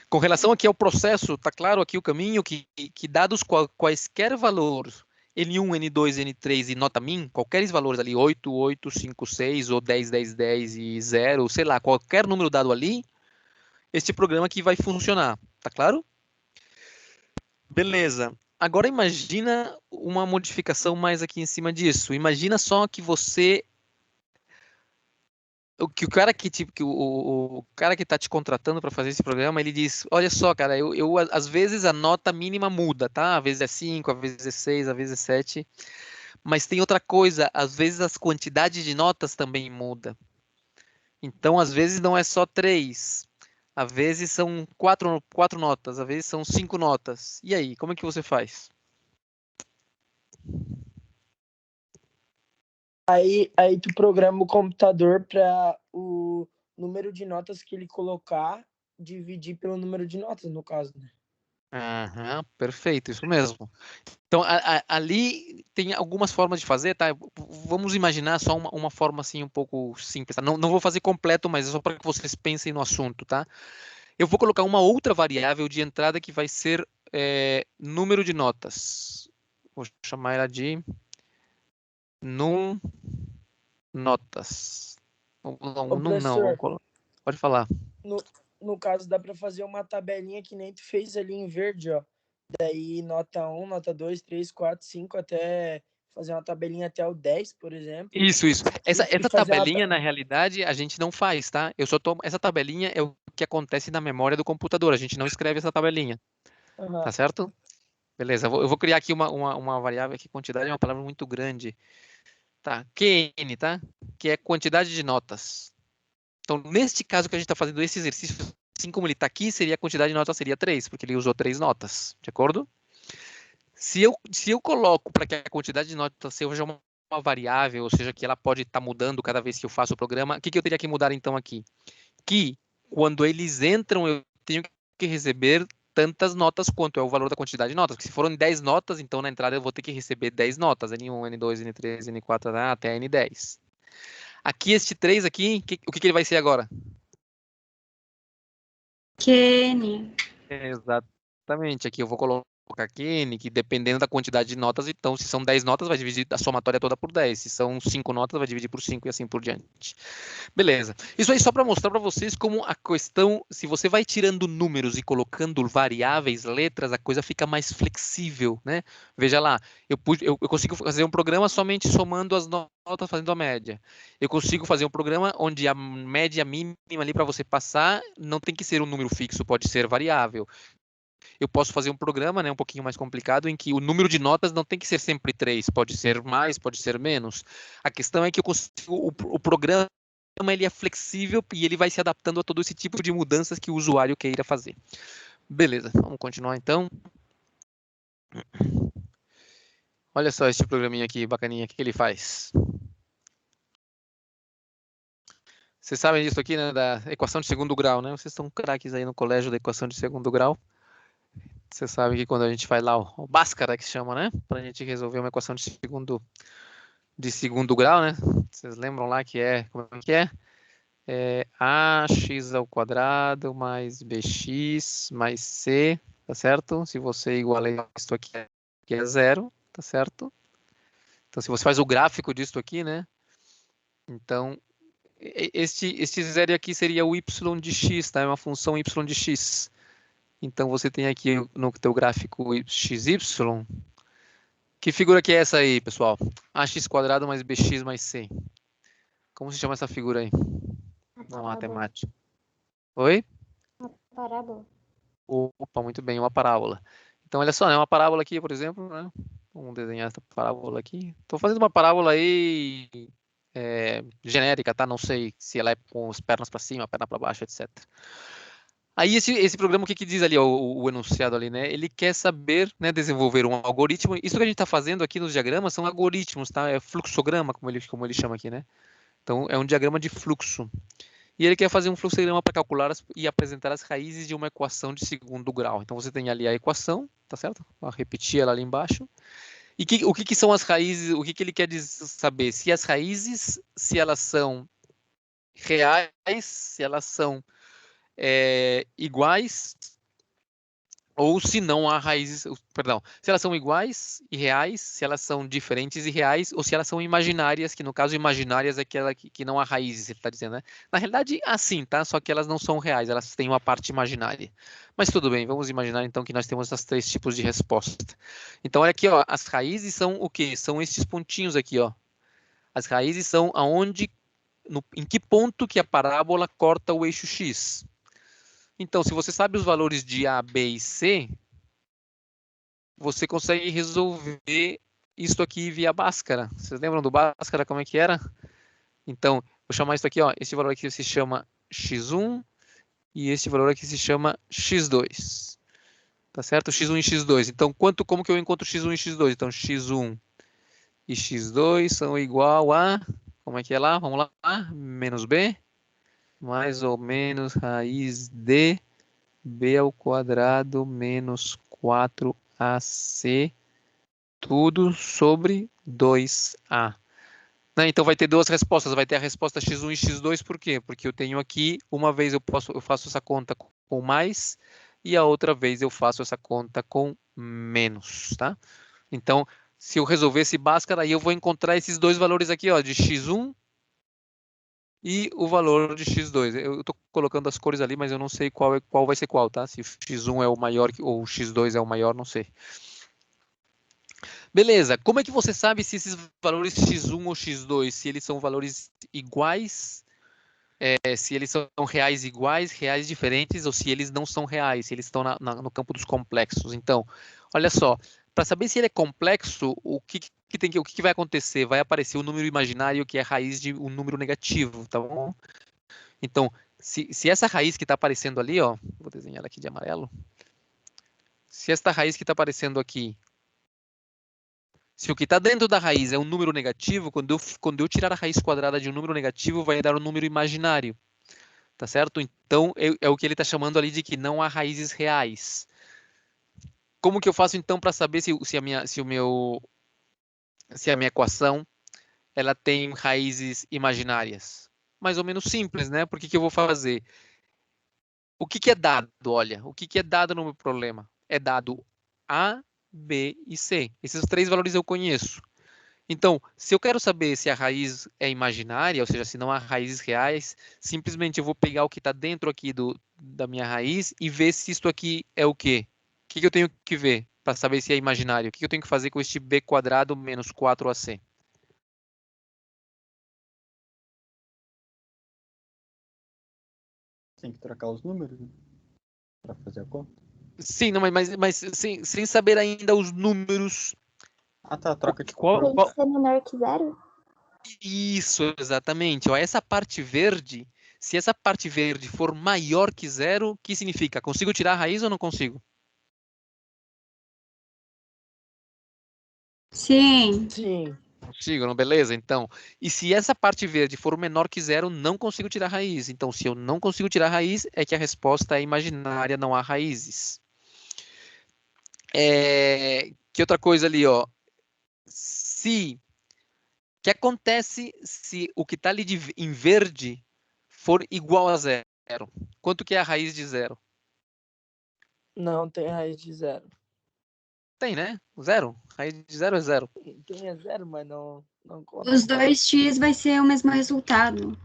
Speaker 1: Com relação aqui ao processo, tá claro aqui o caminho que dados quaisquer valores, N1, N2, N3 e nota min, qualquer valores ali, 8, 8, 5, 6 ou 10, 10, 10 e 0, sei lá, qualquer número dado ali, este programa aqui vai funcionar, tá claro? Beleza. Agora imagina uma modificação mais aqui em cima disso. Imagina só que você o cara o cara que está te contratando para fazer esse programa, ele diz, olha só, cara, às vezes a nota mínima muda, tá? Às vezes é 5, às vezes é 6, às vezes é 7. Mas tem outra coisa, às vezes as quantidades de notas também muda. Então, às vezes não é só 3. Às vezes são quatro notas, às vezes são 5 notas. E aí, como é que você faz?
Speaker 10: Aí tu programa o computador para o número de notas que ele colocar dividir pelo número de notas, no caso, né?
Speaker 1: Aham, perfeito, isso mesmo. Então, ali tem algumas formas de fazer, tá? Vamos imaginar só uma forma assim um pouco simples, tá? Não vou fazer completo, mas é só para que vocês pensem no assunto, tá? Eu vou colocar uma outra variável de entrada que vai ser número de notas. Vou chamar ela de num notas.
Speaker 10: Ô,
Speaker 1: Num não,
Speaker 10: professor,
Speaker 1: pode falar.
Speaker 10: no caso dá para fazer uma tabelinha que nem tu fez ali em verde, ó. Daí nota 1, nota 2, 3, 4, 5, até fazer uma tabelinha até o 10, por exemplo.
Speaker 1: Isso.
Speaker 10: E
Speaker 1: Essa
Speaker 10: fazer
Speaker 1: tabelinha, na realidade, a gente não faz, tá? Essa tabelinha é o que acontece na memória do computador. A gente não escreve essa tabelinha. Tá certo? Beleza, eu vou criar aqui uma variável aqui, quantidade é uma palavra muito grande. Tá, QN, tá? Que é quantidade de notas. Então, neste caso que a gente está fazendo esse exercício, assim como ele está aqui, seria a quantidade de notas seria 3, porque ele usou 3 notas, de acordo? Se eu coloco para que a quantidade de notas seja uma variável, ou seja, que ela pode estar mudando cada vez que eu faço o programa, o que eu teria que mudar então aqui? Que quando eles entram, eu tenho que receber tantas notas quanto é o valor da quantidade de notas. Porque se forem 10 notas, então na entrada eu vou ter que receber 10 notas, N1, N2, N3, N4, até N10. Aqui, este 3 aqui, o que ele vai ser agora?
Speaker 2: QN.
Speaker 1: Exatamente, aqui eu vou colocar QN, que dependendo da quantidade de notas, então se são 10 notas, vai dividir a somatória toda por 10. Se são 5 notas, vai dividir por 5 e assim por diante. Beleza. Isso aí só para mostrar para vocês como a questão, se você vai tirando números e colocando variáveis, letras, a coisa fica mais flexível, né? Veja lá, eu consigo fazer um programa somente somando as notas, fazendo a média. Eu consigo fazer um programa onde a média mínima ali para você passar não tem que ser um número fixo, pode ser variável. Eu posso fazer um programa, né, um pouquinho mais complicado, em que o número de notas não tem que ser sempre 3, pode ser mais, pode ser menos. A questão é que eu consigo, o programa ele é flexível e ele vai se adaptando a todo esse tipo de mudanças que o usuário queira fazer. Beleza, vamos continuar então. Olha só esse programinha aqui, bacaninha, o que ele faz? Vocês sabem disso aqui, né, da equação de segundo grau, né? Vocês estão craques aí no colégio da equação de segundo grau. Você sabe que quando a gente faz lá o Bhaskara, que chama, né? Para a gente resolver uma equação de segundo grau, né? Vocês lembram lá que como é que é? É ax ao quadrado mais bx mais c, tá certo? Se você igualar isso aqui é zero, tá certo? Então, se você faz o gráfico disso aqui, né? Então, este zero aqui seria o y de x, tá? É uma função y de x. Então, você tem aqui no teu gráfico xy. Que figura que é essa aí, pessoal? Ax quadrado mais bx mais c. Como se chama essa figura aí? Na matemática. Oi?
Speaker 4: Uma parábola.
Speaker 1: Opa, muito bem, uma parábola. Então, olha só, né? Uma parábola aqui, por exemplo, né? Vamos desenhar essa parábola aqui. Estou fazendo uma parábola aí genérica, tá? Não sei se ela é com as pernas para cima, perna para baixo, etc. Aí esse programa, o que diz ali, ó, o enunciado ali, né? Ele quer saber, né, desenvolver um algoritmo. Isso que a gente está fazendo aqui nos diagramas são algoritmos, tá? É fluxograma, como ele chama aqui, né? Então, é um diagrama de fluxo. E ele quer fazer um fluxograma para calcular e apresentar as raízes de uma equação de segundo grau. Então, você tem ali a equação, tá certo? Vou repetir ela ali embaixo. E o que são as raízes? O que ele quer saber? Se as raízes, se elas são reais, se elas são iguais, ou se não há raízes, perdão, se elas são iguais e reais, se elas são diferentes e reais, ou se elas são imaginárias, que no caso imaginárias é aquela que não há raízes, ele está dizendo, né? Na realidade, assim, tá? Só que elas não são reais, elas têm uma parte imaginária. Mas tudo bem, vamos imaginar então que nós temos esses 3 tipos de resposta. Então, olha aqui, ó, as raízes são o quê? São esses pontinhos aqui, ó. As raízes são aonde, em que ponto que a parábola corta o eixo X. Então, se você sabe os valores de A, B e C, você consegue resolver isso aqui via Bhaskara. Vocês lembram do Bhaskara, como é que era? Então, vou chamar isso aqui, ó, esse valor aqui se chama x1 e esse valor aqui se chama x2. Tá certo? x1 e x2. Então, como que eu encontro x1 e x2? Então, x1 e x2 são igual a, como é que é lá? Vamos lá, menos b, mais ou menos raiz de b ao quadrado menos 4ac, tudo sobre 2a. Né? Então vai ter 2 respostas, vai ter a resposta x1 e x2, por quê? Porque eu tenho aqui, uma vez eu faço essa conta com mais, e a outra vez eu faço essa conta com menos, tá? Então, se eu resolver esse Bhaskara, aí eu vou encontrar esses 2 valores aqui, ó, de x1 e o valor de x2. Eu estou colocando as cores ali, mas eu não sei qual vai ser qual, tá? Se o x1 é o maior ou o x2 é o maior, não sei. Beleza, como é que você sabe se esses valores x1 ou x2, se eles são valores iguais, se eles são reais iguais, reais diferentes, ou se eles não são reais, se eles estão no campo dos complexos? Então, olha só, para saber se ele é complexo, o que vai acontecer? Vai aparecer o número imaginário que é a raiz de um número negativo, tá bom? Então, se essa raiz que está aparecendo ali, ó, vou desenhar ela aqui de amarelo. Se esta raiz que está aparecendo aqui, se o que está dentro da raiz é um número negativo, quando eu tirar a raiz quadrada de um número negativo, vai dar um número imaginário, tá certo? Então, é o que ele está chamando ali de que não há raízes reais. Como que eu faço então para saber se a minha equação ela tem raízes imaginárias? Mais ou menos simples, né? Porque que eu vou fazer? O que é dado? Olha, o que é dado no meu problema? É dado A, B e C. Esses 3 valores eu conheço. Então, se eu quero saber se a raiz é imaginária, ou seja, se não há raízes reais, simplesmente eu vou pegar o que está dentro aqui da minha raiz e ver se isto aqui é o quê? O que eu tenho que ver para saber se é imaginário? O que eu tenho que fazer com este b quadrado menos 4ac?
Speaker 8: Tem que trocar os números, né? Para fazer a conta.
Speaker 1: Sim, não, mas sem saber ainda os números.
Speaker 8: Ah, tá, troca de
Speaker 4: Tem que ser menor que 0?
Speaker 1: Isso, exatamente. Ó, essa parte verde, se essa parte verde for maior que 0, o que significa? Consigo tirar a raiz ou não consigo?
Speaker 10: Sim.
Speaker 1: Consigo, não? Beleza? Então, e se essa parte verde for menor que 0, não consigo tirar a raiz. Então, se eu não consigo tirar a raiz, é que a resposta é imaginária, não há raízes. Que outra coisa ali, ó. O que acontece se o que está ali em verde for igual a 0? Quanto que é a raiz de 0?
Speaker 10: Não tem raiz de 0.
Speaker 1: Tem, né? 0. Raiz de 0 é 0.
Speaker 10: Tem 0, mas não conta.
Speaker 11: Os 2x vai ser o mesmo resultado.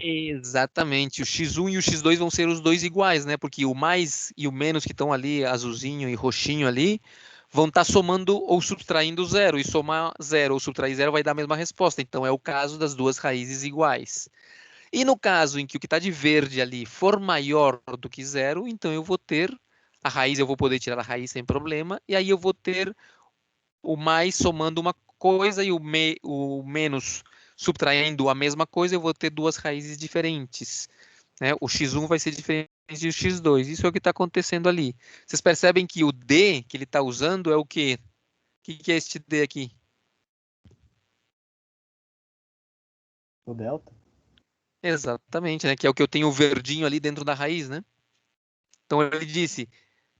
Speaker 1: Exatamente. O x1 e o x2 vão ser os dois iguais, né? Porque o mais e o menos que estão ali, azulzinho e roxinho ali, vão estar somando ou subtraindo 0. E somar 0 ou subtrair 0 vai dar a mesma resposta. Então, é o caso das duas raízes iguais. E no caso em que o que está de verde ali for maior do que 0, então eu vou ter a raiz, eu vou poder tirar a raiz sem problema, e aí eu vou ter o mais somando uma coisa e o menos subtraindo a mesma coisa, eu vou ter duas raízes diferentes. Né? O x1 vai ser diferente e o x2. Isso é o que está acontecendo ali. Vocês percebem que o d que ele está usando é o quê? O que é este d aqui?
Speaker 8: O delta?
Speaker 1: Exatamente, né? Que é o que eu tenho verdinho ali dentro da raiz, né? Então ele disse,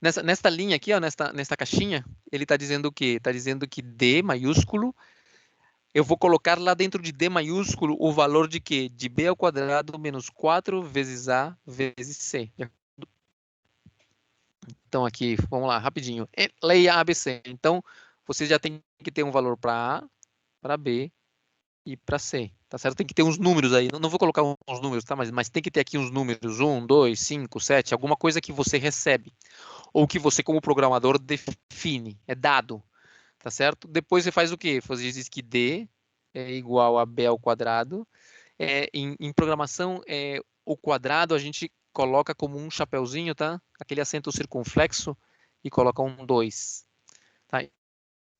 Speaker 1: nesta linha aqui, ó, nesta caixinha, ele está dizendo o quê? Está dizendo que D maiúsculo, eu vou colocar lá dentro de D maiúsculo o valor de quê? De B ao quadrado menos 4 vezes A vezes C. Então aqui, vamos lá, rapidinho. Lei ABC. Então, você já tem que ter um valor para A, para B e para C, tá certo? Tem que ter uns números aí, não vou colocar uns números, tá? Mas tem que ter aqui uns números, 1, 2, 5, 7, alguma coisa que você recebe, ou que você como programador define, é dado, tá certo? Depois você faz o quê? Você diz que D é igual a B ao quadrado, em programação, o quadrado a gente coloca como um chapeuzinho, tá? Aquele acento circunflexo e coloca um 2, tá?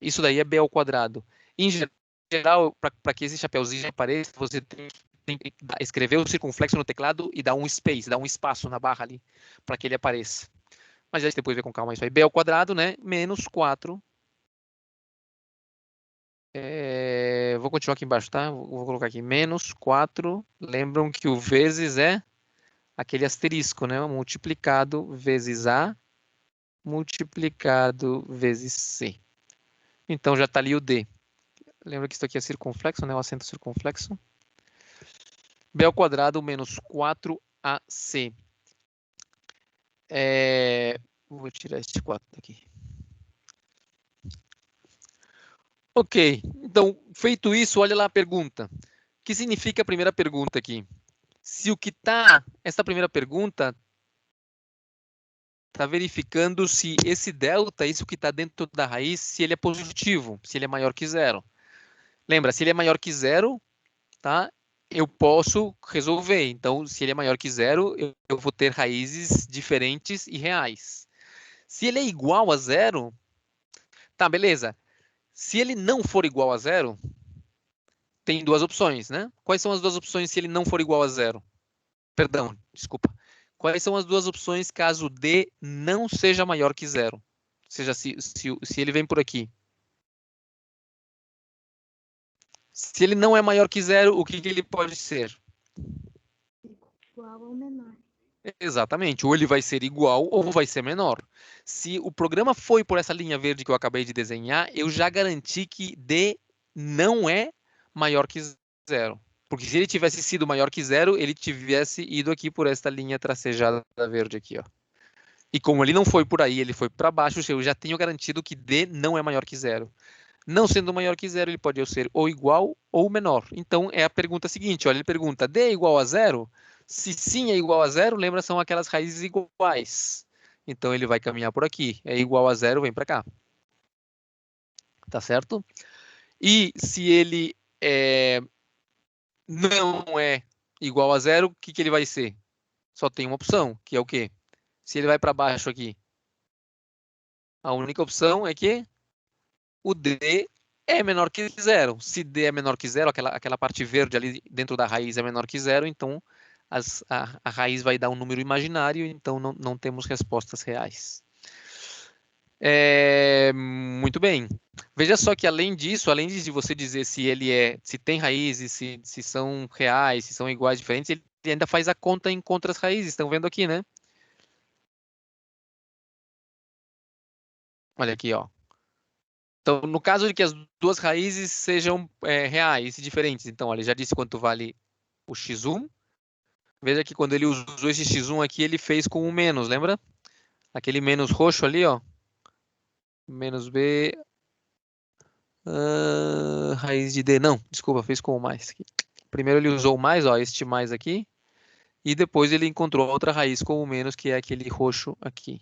Speaker 1: Isso daí é B ao quadrado. Em geral, para que esse chapeuzinho apareça, você tem que escrever o circunflexo no teclado e dar um space, dar um espaço na barra ali, para que ele apareça. Mas aí depois vê com calma isso aí. B ao quadrado, né? Menos 4. Vou continuar aqui embaixo, tá? Vou colocar aqui menos 4. Lembram que o vezes é aquele asterisco, né? Multiplicado vezes A, multiplicado vezes C. Então já está ali o D. Lembra que isso aqui é circunflexo, né? O acento circunflexo. B ao quadrado menos 4AC. Vou tirar este 4 daqui. Ok, então, feito isso, olha lá a pergunta. O que significa a primeira pergunta aqui? Se o que está, essa primeira pergunta, está verificando se esse delta, isso que está dentro da raiz, se ele é positivo, se ele é maior que zero. Lembra, se ele é maior que zero, tá? Eu posso resolver. Então, se ele é maior que zero, eu vou ter raízes diferentes e reais. Se ele é igual a zero, tá, beleza. Se ele não for igual a zero, tem duas opções, né? Quais são as duas opções se ele não for igual a zero? Perdão, desculpa. Quais são as duas opções caso D não seja maior que zero? Ou seja, se ele vem por aqui. Se ele não é maior que zero, o que ele pode ser?
Speaker 4: Igual ou menor.
Speaker 1: Exatamente, ou ele vai ser igual ou vai ser menor. Se o programa foi por essa linha verde que eu acabei de desenhar, eu já garanti que D não é maior que zero. Porque se ele tivesse sido maior que zero, ele tivesse ido aqui por esta linha tracejada verde aqui, ó. E como ele não foi por aí, ele foi para baixo, eu já tenho garantido que D não é maior que zero. Não sendo maior que zero, ele pode ser ou igual ou menor. Então, é a pergunta seguinte, olha, ele pergunta, D é igual a zero? Se sim é igual a zero, lembra, são aquelas raízes iguais. Então, ele vai caminhar por aqui. É igual a zero, vem para cá. Tá certo? E se ele não é igual a zero, o que ele vai ser? Só tem uma opção, que é o quê? Se ele vai para baixo aqui, a única opção é que o D é menor que zero. Se D é menor que zero, aquela parte verde ali dentro da raiz é menor que zero, então a raiz vai dar um número imaginário, então não temos respostas reais. Muito bem. Veja só que além disso, além de você dizer se tem raízes, se são reais, se são iguais, diferentes, ele ainda faz a conta em contra as raízes. Estão vendo aqui, né? Olha aqui, ó. Então, no caso de que as duas raízes sejam reais e diferentes, então, olha, já disse quanto vale o x1. Veja que quando ele usou esse x1 aqui, ele fez com um menos, lembra? Aquele menos roxo ali, ó. Menos b, raiz de d. Não, desculpa, fez com o mais. Primeiro ele usou o mais, ó, este mais aqui. E depois ele encontrou outra raiz com o menos, que é aquele roxo aqui.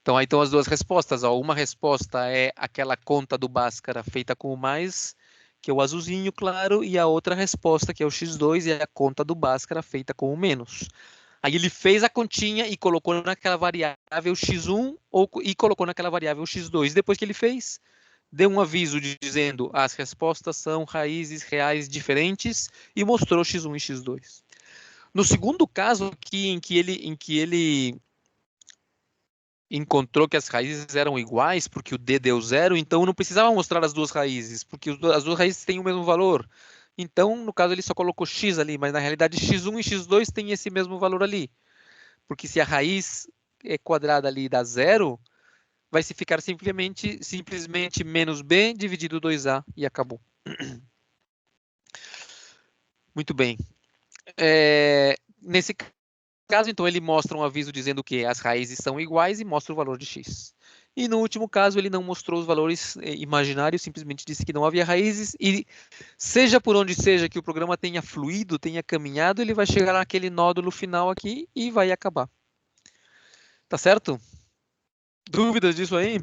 Speaker 1: Então, aí estão as duas respostas. Ó. Uma resposta é aquela conta do Bhaskara feita com o mais, que é o azulzinho claro, e a outra resposta, que é o x2, é a conta do Bhaskara feita com o menos. Aí ele fez a continha e colocou naquela variável x1 e colocou naquela variável x2. Depois que ele fez, deu um aviso dizendo as respostas são raízes reais diferentes e mostrou x1 e x2. No segundo caso aqui, em que ele encontrou que as raízes eram iguais, porque o D deu 0, então não precisava mostrar as duas raízes, porque as duas raízes têm o mesmo valor. Então, no caso, ele só colocou x ali, mas na realidade x1 e x2 têm esse mesmo valor ali. Porque se a raiz quadrada ali dá 0, vai se ficar simplesmente menos b dividido 2a e acabou. Muito bem. Nesse caso, então, ele mostra um aviso dizendo que as raízes são iguais e mostra o valor de x. E no último caso, ele não mostrou os valores imaginários, simplesmente disse que não havia raízes e seja por onde seja que o programa tenha fluído, tenha caminhado, ele vai chegar naquele nódulo final aqui e vai acabar. Tá certo? Dúvidas disso aí?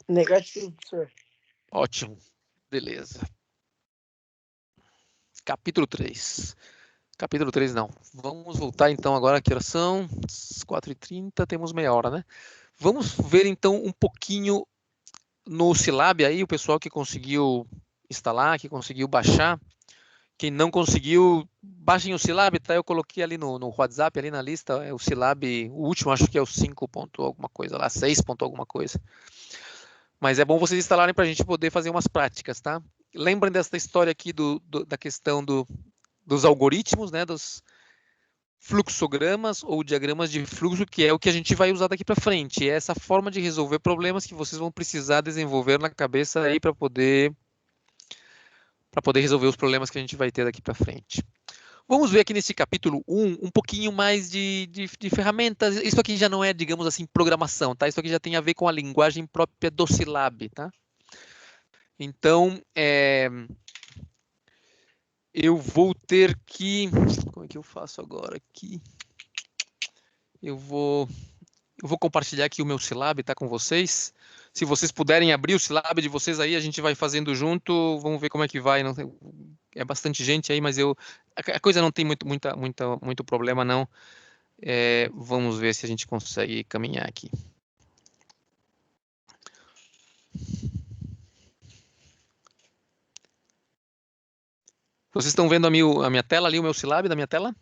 Speaker 10: Negativo, professor.
Speaker 1: Ótimo. Beleza. Capítulo 3. Capítulo 3 não. Vamos voltar então agora, que horas são? 4h30, temos meia hora, né? Vamos ver então um pouquinho no Silab aí, o pessoal que conseguiu instalar, que conseguiu baixar. Quem não conseguiu, baixem o Silab, tá? Eu coloquei ali no WhatsApp, ali na lista, é o Silab, o último acho que é o 5 ponto alguma coisa lá, 6 ponto alguma coisa. Mas é bom vocês instalarem para a gente poder fazer umas práticas, tá? Lembrem dessa história aqui da questão dos algoritmos, né? Dos fluxogramas ou diagramas de fluxo, que é o que a gente vai usar daqui para frente. É essa forma de resolver problemas que vocês vão precisar desenvolver na cabeça aí para poder resolver os problemas que a gente vai ter daqui para frente. Vamos ver aqui nesse capítulo 1 um pouquinho mais de ferramentas. Isso aqui já não é, digamos assim, programação, tá? Isso aqui já tem a ver com a linguagem própria do Silab, tá? Então, eu vou ter que... Como é que eu faço agora aqui? Eu vou compartilhar aqui o meu Silab, tá, com vocês. Se vocês puderem abrir o Silab de vocês aí, a gente vai fazendo junto. Vamos ver como é que vai. Não tem, é bastante gente aí, mas a coisa não tem muito problema, não. Vamos ver se a gente consegue caminhar aqui. Vocês estão vendo a minha tela ali, o meu Silab da minha tela?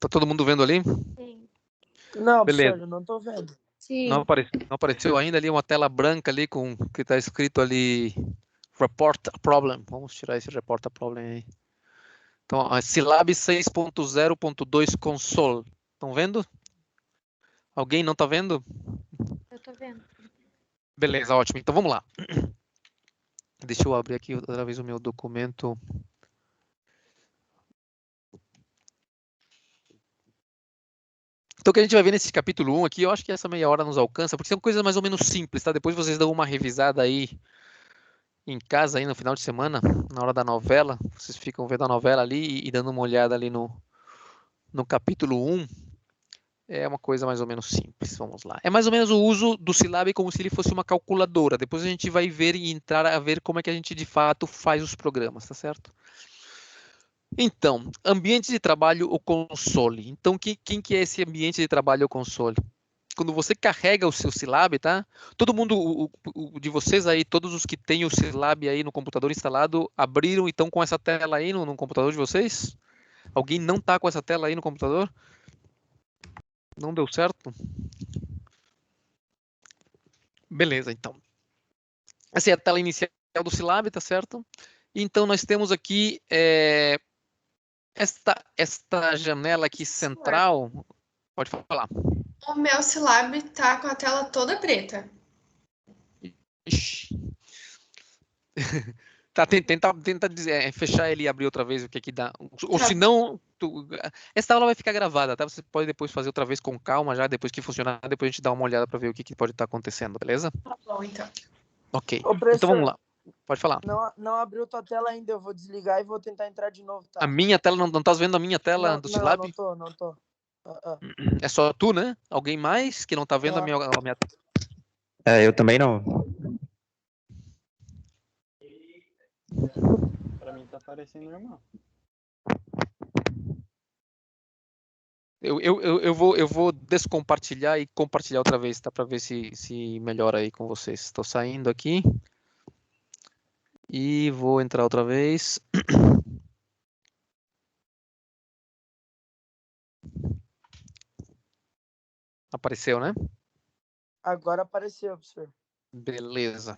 Speaker 1: Tá todo mundo vendo ali?
Speaker 2: Sim.
Speaker 10: Não,
Speaker 1: Beleza.
Speaker 10: professor, eu não tô vendo.
Speaker 2: Sim.
Speaker 1: Não apareceu ainda ali uma tela branca ali com que está escrito ali Report a Problem. Vamos tirar esse Report a Problem aí. Então, a Silab 6.0.2 Console. Estão vendo? Alguém não está vendo?
Speaker 2: Eu tô vendo.
Speaker 1: Beleza, ótimo. Então vamos lá. Deixa eu abrir aqui outra vez o meu documento. Então o que a gente vai ver nesse capítulo 1 aqui, eu acho que essa meia hora nos alcança, porque são coisas mais ou menos simples, tá? Depois vocês dão uma revisada aí em casa, aí no final de semana, na hora da novela. Vocês ficam vendo a novela ali e dando uma olhada ali no capítulo 1. É uma coisa mais ou menos simples, vamos lá. É mais ou menos o uso do Silab como se ele fosse uma calculadora. Depois a gente vai ver e entrar a ver como é que a gente de fato faz os programas, tá certo? Então, ambiente de trabalho ou console. Então, quem que é esse ambiente de trabalho ou console? Quando você carrega o seu Silab, tá? Todo mundo de vocês aí, todos os que têm o Silab aí no computador instalado, abriram e estão com essa tela aí no computador de vocês? Alguém não está com essa tela aí no computador? Não deu certo? Beleza, então. Essa é a tela inicial do Silab, tá certo? Então, nós temos aqui esta janela aqui central. Pode falar.
Speaker 3: O meu Silab tá com a tela toda preta.
Speaker 1: Ixi. Tá, tenta fechar ele e abrir outra vez o que dá. Ou se não, essa aula vai ficar gravada, tá? Você pode depois fazer outra vez com calma já, depois que funcionar, depois a gente dá uma olhada para ver o que pode estar acontecendo, beleza?
Speaker 3: Tá bom, então.
Speaker 1: Ok.
Speaker 10: Ô, professor,
Speaker 1: então vamos lá. Pode falar.
Speaker 10: Não abriu tua tela ainda, eu vou desligar e vou tentar entrar de novo, tá?
Speaker 1: A minha tela, não estás vendo a minha tela do Silab?
Speaker 10: Não tô.
Speaker 1: É só tu, né? Alguém mais que não tá vendo a minha
Speaker 6: Eu também não.
Speaker 8: Pra mim tá parecendo normal.
Speaker 1: Eu vou descompartilhar e compartilhar outra vez, tá? Para ver se melhora aí com vocês. Estou saindo aqui. E vou entrar outra vez. Apareceu, né?
Speaker 10: Agora apareceu, professor.
Speaker 1: Beleza.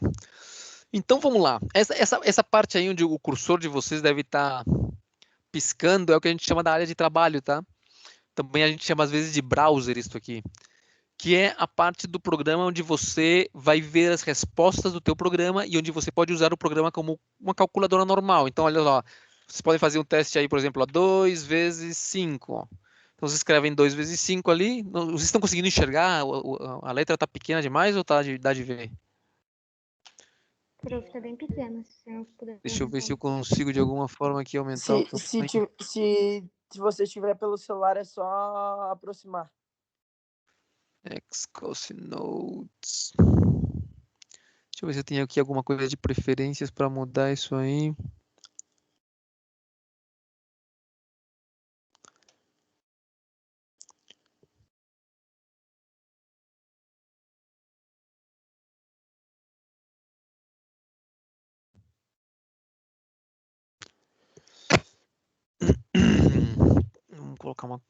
Speaker 1: Então vamos lá. Essa parte aí onde o cursor de vocês deve estar piscando é o que a gente chama da área de trabalho, tá? Também a gente chama às vezes de browser isso aqui, que é a parte do programa onde você vai ver as respostas do teu programa e onde você pode usar o programa como uma calculadora normal. Então, olha lá, vocês podem fazer um teste aí, por exemplo, 2 vezes 5. Ó. Então, vocês escrevem 2 vezes 5 ali. Vocês estão conseguindo enxergar? A letra está pequena demais ou dá de ver?
Speaker 4: Prof, tá bem pequeno, se o senhor puder.
Speaker 1: Deixa eu ver se eu consigo de alguma forma aqui aumentar o tamanho.
Speaker 10: Se você estiver pelo celular, é só aproximar.
Speaker 1: Xcosinodes. Deixa eu ver se eu tenho aqui alguma coisa de preferências para mudar isso aí. Vamos colocar uma.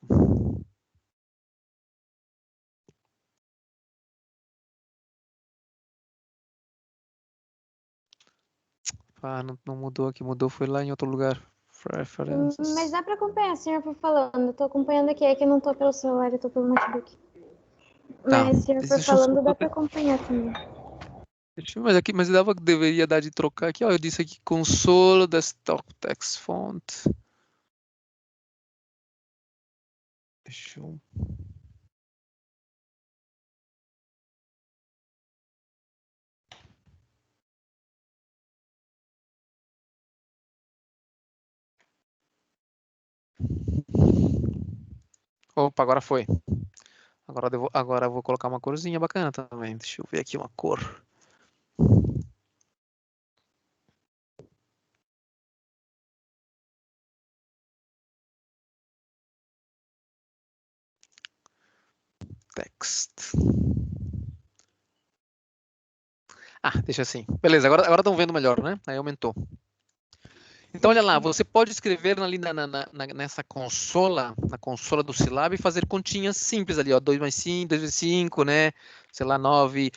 Speaker 1: Ah, não mudou aqui, mudou foi lá em outro lugar. Preferences.
Speaker 2: Mas dá para acompanhar, o senhor for falando. Eu tô acompanhando aqui, é que eu não tô pelo celular, eu tô pelo notebook.
Speaker 1: Tá.
Speaker 2: Mas se o senhor for falando, dá para acompanhar também.
Speaker 1: Mas deveria dar de trocar aqui. Ó, eu disse aqui console, desktop, text font. Deixa eu. Opa, agora foi. Agora eu vou colocar uma corzinha bacana também. Deixa eu ver aqui uma cor. Text. Ah, deixa assim. Beleza, agora estão vendo melhor, né? Aí aumentou. Então, olha lá, você pode escrever ali nessa consola, na consola do Silab, e fazer continhas simples ali, ó, 2 mais 5, 2 vezes 5, né? Sei lá, 9,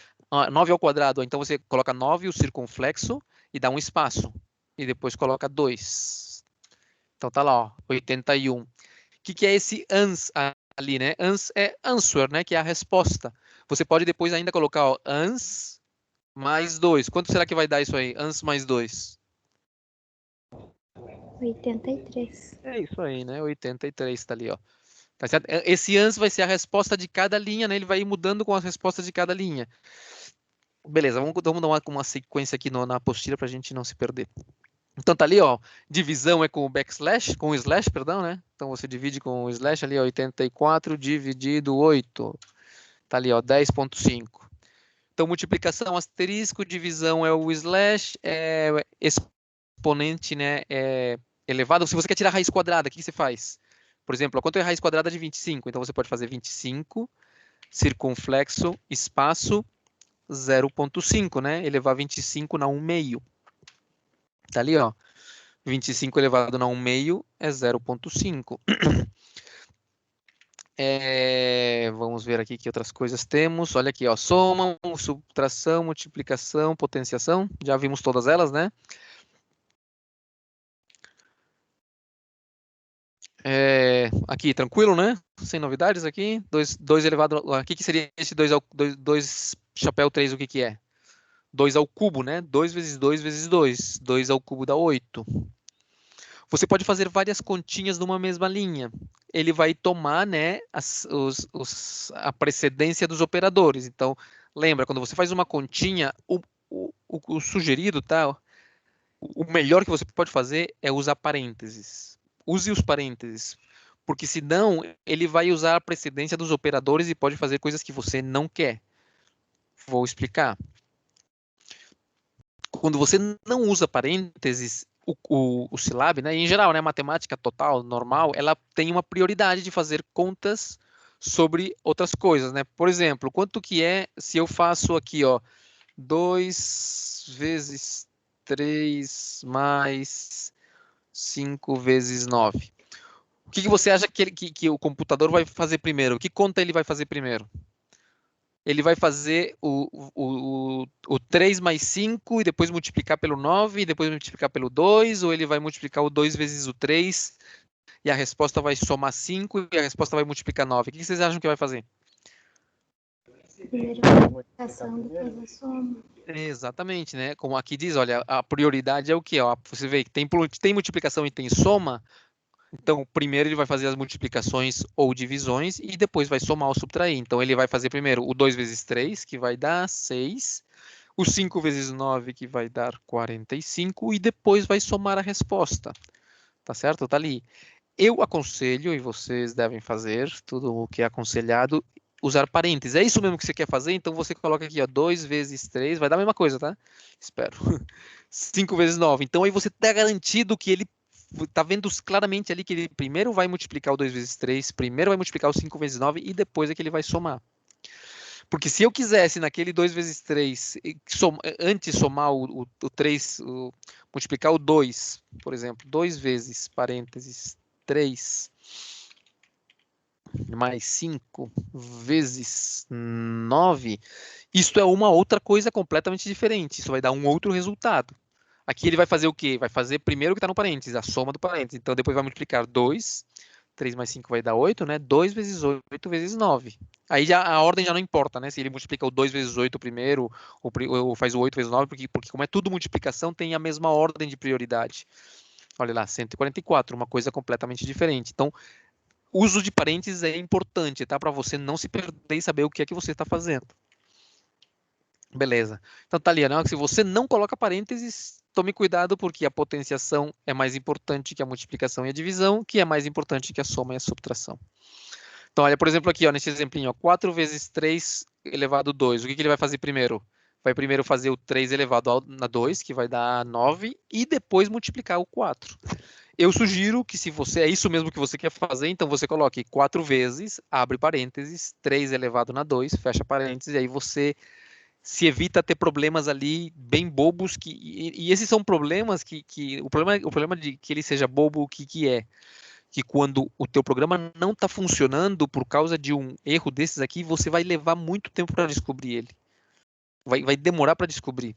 Speaker 1: 9 ao quadrado. Então, você coloca 9, o circunflexo, e dá um espaço. E depois coloca 2. Então, tá lá, ó, 81. O que é esse ans ali, né? Ans é answer, né? Que é a resposta. Você pode depois ainda colocar, ó, ans mais 2. Quanto será que vai dar isso aí? Ans mais 2?
Speaker 2: 83.
Speaker 1: É isso aí, né? 83 tá ali, ó. Tá certo? Esse ans vai ser a resposta de cada linha, né? Ele vai ir mudando com as respostas de cada linha. Beleza, vamos dar uma sequência aqui na apostila para a gente não se perder. Então tá ali, ó, divisão é com o backslash, com o slash, perdão, né? Então você divide com o slash ali, ó, 84 dividido 8. Tá ali, ó, 10.5. Então multiplicação asterisco, divisão é o slash, exponente, né, é elevado. Se você quer tirar a raiz quadrada, o que você faz? Por exemplo, quanto é a raiz quadrada de 25? Então você pode fazer 25, circunflexo, espaço, 0.5, né? Elevar 25 na 1 meio. Tá ali, ó. 25 elevado na 1 meio é 0.5. Vamos ver aqui que outras coisas temos. Olha aqui, ó. Soma, subtração, multiplicação, potenciação. Já vimos todas elas, né? Aqui, tranquilo, né? Sem novidades aqui. 2 elevado... Aqui que seria esse 2 chapéu 3, o que que é? 2 ao cubo, né? 2 vezes 2 vezes 2. 2 ao cubo dá 8. Você pode fazer várias continhas numa mesma linha. Ele vai tomar, né, a precedência dos operadores. Então, lembra, quando você faz uma continha, o sugerido, tá? O melhor que você pode fazer é usar parênteses. Use os parênteses, porque senão ele vai usar a precedência dos operadores e pode fazer coisas que você não quer. Vou explicar. Quando você não usa parênteses, o Silab, né, em geral, né, matemática total, normal, ela tem uma prioridade de fazer contas sobre outras coisas, né? Por exemplo, quanto que é se eu faço aqui, ó, 2 vezes 3 mais 5 vezes 9. O que você acha que o computador vai fazer primeiro? Que conta ele vai fazer primeiro? Ele vai fazer o 3 mais 5 e depois multiplicar pelo 9 e depois multiplicar pelo 2, ou ele vai multiplicar o 2 vezes o 3 e a resposta vai somar 5 e a resposta vai multiplicar 9. O que vocês acham que vai fazer?
Speaker 4: Primeiro a multiplicação, depois a soma.
Speaker 1: Exatamente, né? Como aqui diz, olha, a prioridade é o quê? Ó, você vê que tem multiplicação e tem soma, então primeiro ele vai fazer as multiplicações ou divisões e depois vai somar ou subtrair. Então ele vai fazer primeiro o 2 vezes 3, que vai dar 6, o 5 vezes 9, que vai dar 45, e depois vai somar a resposta. Tá certo? Tá ali. Eu aconselho, e vocês devem fazer tudo o que é aconselhado, usar parênteses. É isso mesmo que você quer fazer? Então você coloca aqui, ó, 2 vezes 3, vai dar a mesma coisa, tá? Espero. 5 vezes 9. Então aí você está garantido que ele está vendo claramente ali que ele primeiro vai multiplicar o 2 vezes 3, primeiro vai multiplicar o 5 vezes 9 e depois é que ele vai somar. Porque se eu quisesse naquele 2 vezes 3, antes somar o 3, multiplicar o 2, por exemplo, 2 vezes, parênteses, 3 mais 5 vezes 9, isto é uma outra coisa completamente diferente. Isso vai dar um outro resultado. Aqui ele vai fazer o quê? Vai fazer primeiro o que está no parênteses, a soma do parênteses. Então depois vai multiplicar 2, 3 mais 5 vai dar 8, né? 2 vezes 8 vezes 9. Aí já, a ordem já não importa, né? Se ele multiplica o 2 vezes 8 primeiro, ou faz o 8 vezes 9, porque como é tudo multiplicação, tem a mesma ordem de prioridade. Olha lá, 144, uma coisa completamente diferente. Então, uso de parênteses é importante, tá? Para você não se perder e saber o que é que você está fazendo. Beleza. Então tá ali, né? Se você não coloca parênteses, tome cuidado, porque a potenciação é mais importante que a multiplicação e a divisão, que é mais importante que a soma e a subtração. Então, olha, por exemplo, aqui, ó, nesse exemplinho, ó, 4 vezes 3 elevado a 2. O que ele vai fazer primeiro? Vai primeiro fazer o 3 elevado a 2, que vai dar 9, e depois multiplicar o 4. Eu sugiro que, se você é isso mesmo que você quer fazer, então você coloque 4 vezes, abre parênteses, 3 elevado a 2, fecha parênteses, e aí você se evita ter problemas ali bem bobos, e esses são problemas o problema de que ele seja bobo, o que é? Que quando o teu programa não está funcionando por causa de um erro desses aqui, você vai levar muito tempo para descobrir ele. Vai demorar para descobrir.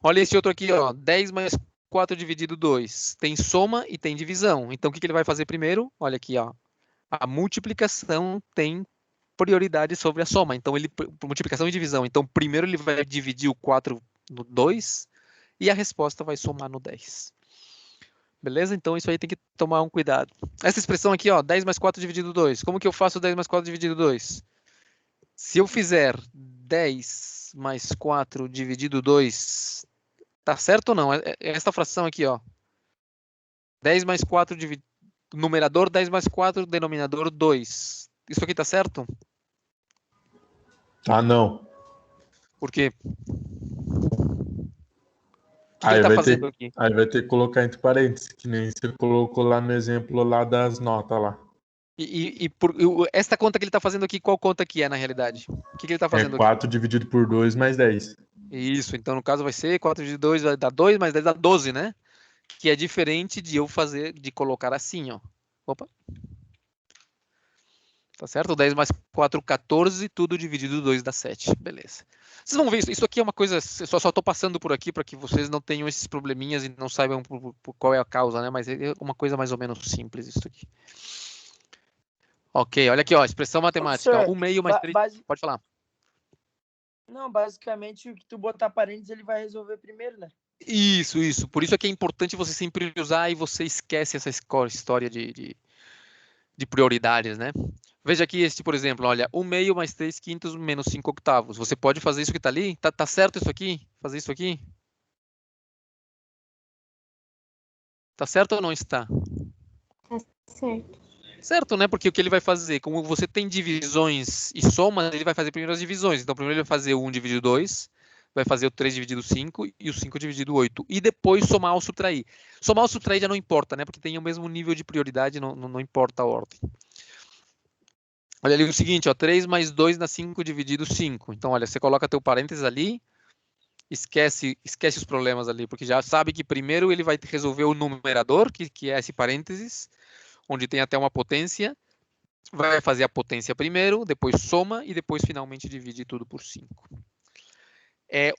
Speaker 1: Olha esse outro aqui, ó, 10 mais 4 dividido 2. Tem soma e tem divisão. Então, o que ele vai fazer primeiro? Olha aqui, ó. A multiplicação tem prioridade sobre a soma. Então, multiplicação e divisão. Então, primeiro ele vai dividir o 4 no 2 e a resposta vai somar no 10. Beleza? Então, isso aí tem que tomar um cuidado. Essa expressão aqui, ó, 10 mais 4 dividido 2. Como que eu faço 10 mais 4 dividido 2? Se eu fizer 10 mais 4 dividido 2, tá certo ou não? É essa fração aqui, ó. 10 mais 4 dividido... Numerador 10 mais 4, denominador 2. Isso aqui tá certo?
Speaker 5: Ah, não.
Speaker 1: Por quê? O que
Speaker 5: Aí
Speaker 1: ele tá
Speaker 5: vai
Speaker 1: fazendo
Speaker 5: ter,
Speaker 1: aqui?
Speaker 5: aí vai ter que colocar entre parênteses, que nem você colocou lá no exemplo lá das notas lá.
Speaker 1: Esta conta que ele está fazendo aqui, qual conta que é na realidade? O que ele está fazendo
Speaker 5: É
Speaker 1: aqui?
Speaker 5: 4 dividido por 2 mais 10.
Speaker 1: Isso, então no caso vai ser 4 dividido 2 vai dar 2, mais 10 dá 12, né? Que é diferente de eu fazer, de colocar assim, ó. Opa. Tá certo? 10 mais 4, 14, tudo dividido 2 dá 7. Beleza. Vocês vão ver, isso aqui é uma coisa, só estou passando por aqui para que vocês não tenham esses probleminhas e não saibam por qual é a causa, né? Mas é uma coisa mais ou menos simples isso aqui. Ok, olha aqui, ó, expressão matemática.
Speaker 10: Professor,
Speaker 1: 1 meio mais 3... Pode falar.
Speaker 10: Não, basicamente, o que tu botar parênteses, ele vai resolver primeiro, né?
Speaker 1: Isso. Por isso é que é importante você sempre usar e você esquece essa história de prioridades, né? Veja aqui este, por exemplo, olha, 1 meio mais 3 quintos menos 5 octavos. Você pode fazer isso que está ali? Tá certo isso aqui? Fazer isso aqui? Tá certo ou não está?
Speaker 4: Tá certo.
Speaker 1: Certo, né? Porque o que ele vai fazer? Como você tem divisões e somas, ele vai fazer primeiro as divisões. Então, primeiro ele vai fazer o 1 dividido 2, vai fazer o 3 dividido 5 e o 5 dividido 8. E depois somar ou subtrair. Somar ou subtrair já não importa, né? Porque tem o mesmo nível de prioridade, não importa a ordem. Olha ali o seguinte, ó, 3 mais 2 dá 5 dividido 5. Então, olha, você coloca teu parênteses ali, esquece os problemas ali, porque já sabe que primeiro ele vai resolver o numerador, que é esse parênteses, onde tem até uma potência, vai fazer a potência primeiro, depois soma e depois finalmente divide tudo por 5.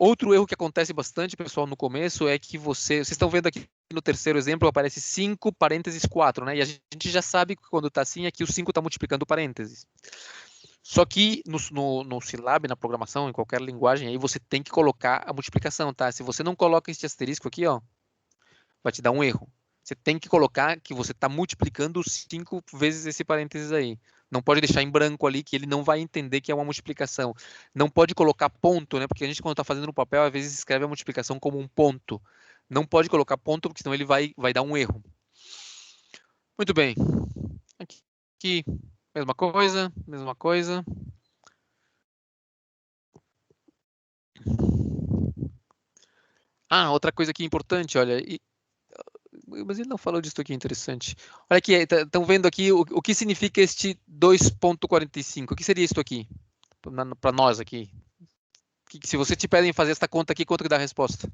Speaker 1: Outro erro que acontece bastante, pessoal, no começo é que vocês estão vendo aqui no terceiro exemplo, aparece 5 parênteses 4, né? E a gente já sabe que quando está assim é que o 5 está multiplicando parênteses. Só que no Scilab, na programação, em qualquer linguagem, aí você tem que colocar a multiplicação, tá? Se você não coloca esse asterisco aqui, ó, vai te dar um erro. Você tem que colocar que você está multiplicando 5 vezes esse parênteses aí. Não pode deixar em branco ali, que ele não vai entender que é uma multiplicação. Não pode colocar ponto, né? Porque a gente, quando está fazendo no papel, às vezes escreve a multiplicação como um ponto. Não pode colocar ponto, porque senão ele vai dar um erro. Muito bem. Aqui, mesma coisa, mesma coisa. Outra coisa aqui importante, olha. Mas ele não falou disso aqui, interessante. Olha aqui, estão vendo aqui o que significa este 2,45. O que seria isso aqui? Para nós aqui. Se você te pedem fazer esta conta aqui, quanto que dá a resposta?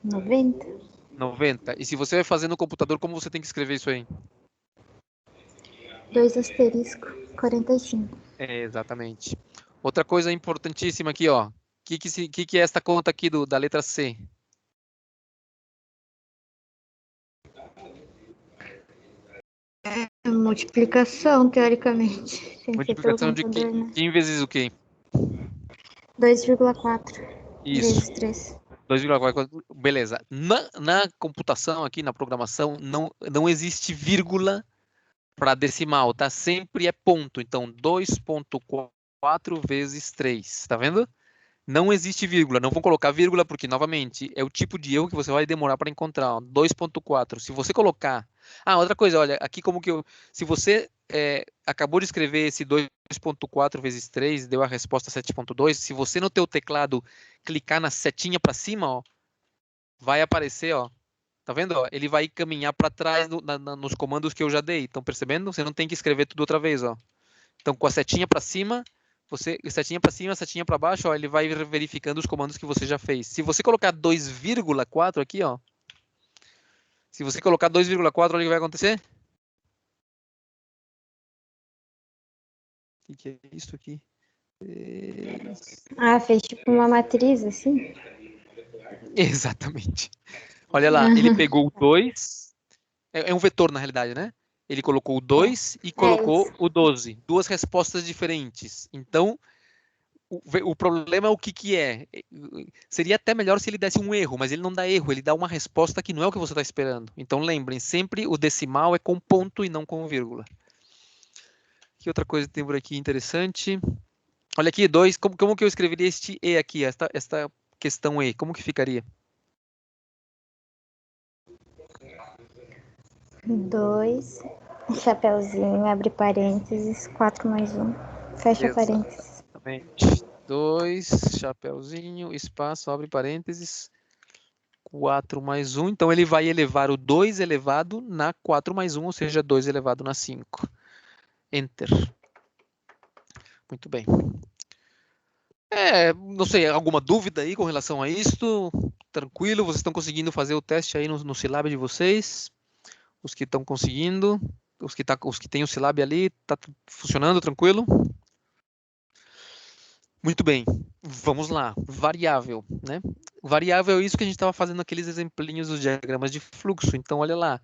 Speaker 4: 90.
Speaker 1: 90. E se você vai fazer no computador, como você tem que escrever isso aí?
Speaker 4: 2 asterisco, 45.
Speaker 1: Exatamente. Outra coisa importantíssima aqui, ó. O que é esta conta aqui da letra C?
Speaker 4: Multiplicação, teoricamente.
Speaker 1: Multiplicação de quê?
Speaker 4: Né?
Speaker 1: Quem vezes o quê?
Speaker 4: 2,4
Speaker 1: Isso.
Speaker 4: vezes 3.
Speaker 1: 2,4. Beleza. Na computação aqui, na programação, não existe vírgula para decimal, tá? Sempre é ponto. Então, 2,4 vezes 3. Tá vendo? Não existe vírgula. Não vou colocar vírgula porque, novamente, é o tipo de erro que você vai demorar para encontrar. 2,4. Se você colocar... outra coisa, olha, aqui como que eu... Se você acabou de escrever esse 2,4 vezes 3, deu a resposta 7,2, se você no teu teclado clicar na setinha para cima, ó, vai aparecer, ó, tá vendo? Ó, ele vai caminhar para trás nos comandos que eu já dei. Estão percebendo? Você não tem que escrever tudo outra vez, ó. Então, com a setinha para cima, setinha para cima, setinha para baixo, ó, ele vai verificando os comandos que você já fez. Se você colocar 2,4 aqui, ó, se você colocar 2,4, olha o que vai acontecer. O que é isso aqui?
Speaker 4: Fez tipo uma matriz, assim?
Speaker 1: Exatamente. Olha lá, ele pegou o 2, é um vetor na realidade, né? Ele colocou o 2 e colocou o 12. Duas respostas diferentes. Então, o problema é o que é. Seria até melhor se ele desse um erro, mas ele não dá erro, ele dá uma resposta que não é o que você está esperando. Então, lembrem, sempre o decimal é com ponto e não com vírgula. Que outra coisa tem por aqui interessante? Olha aqui, 2. Como que eu escreveria este E aqui, esta questão E? Como que ficaria?
Speaker 4: 2, chapeuzinho, abre parênteses, 4 mais 1, fecha parênteses.
Speaker 1: Exatamente. 2, chapeuzinho, espaço, abre parênteses, 4 mais 1. Então, ele vai elevar o 2 elevado na 4 mais 1, ou seja, 2 elevado na 5. Enter. Muito bem. Não sei, alguma dúvida aí com relação a isto? Tranquilo? Vocês estão conseguindo fazer o teste aí no Scilab de vocês? Os que estão conseguindo? Os que têm o Scilab ali, tá funcionando tranquilo? Muito bem. Vamos lá. Variável, né? Variável é isso que a gente estava fazendo naqueles exemplinhos dos diagramas de fluxo. Então, olha lá.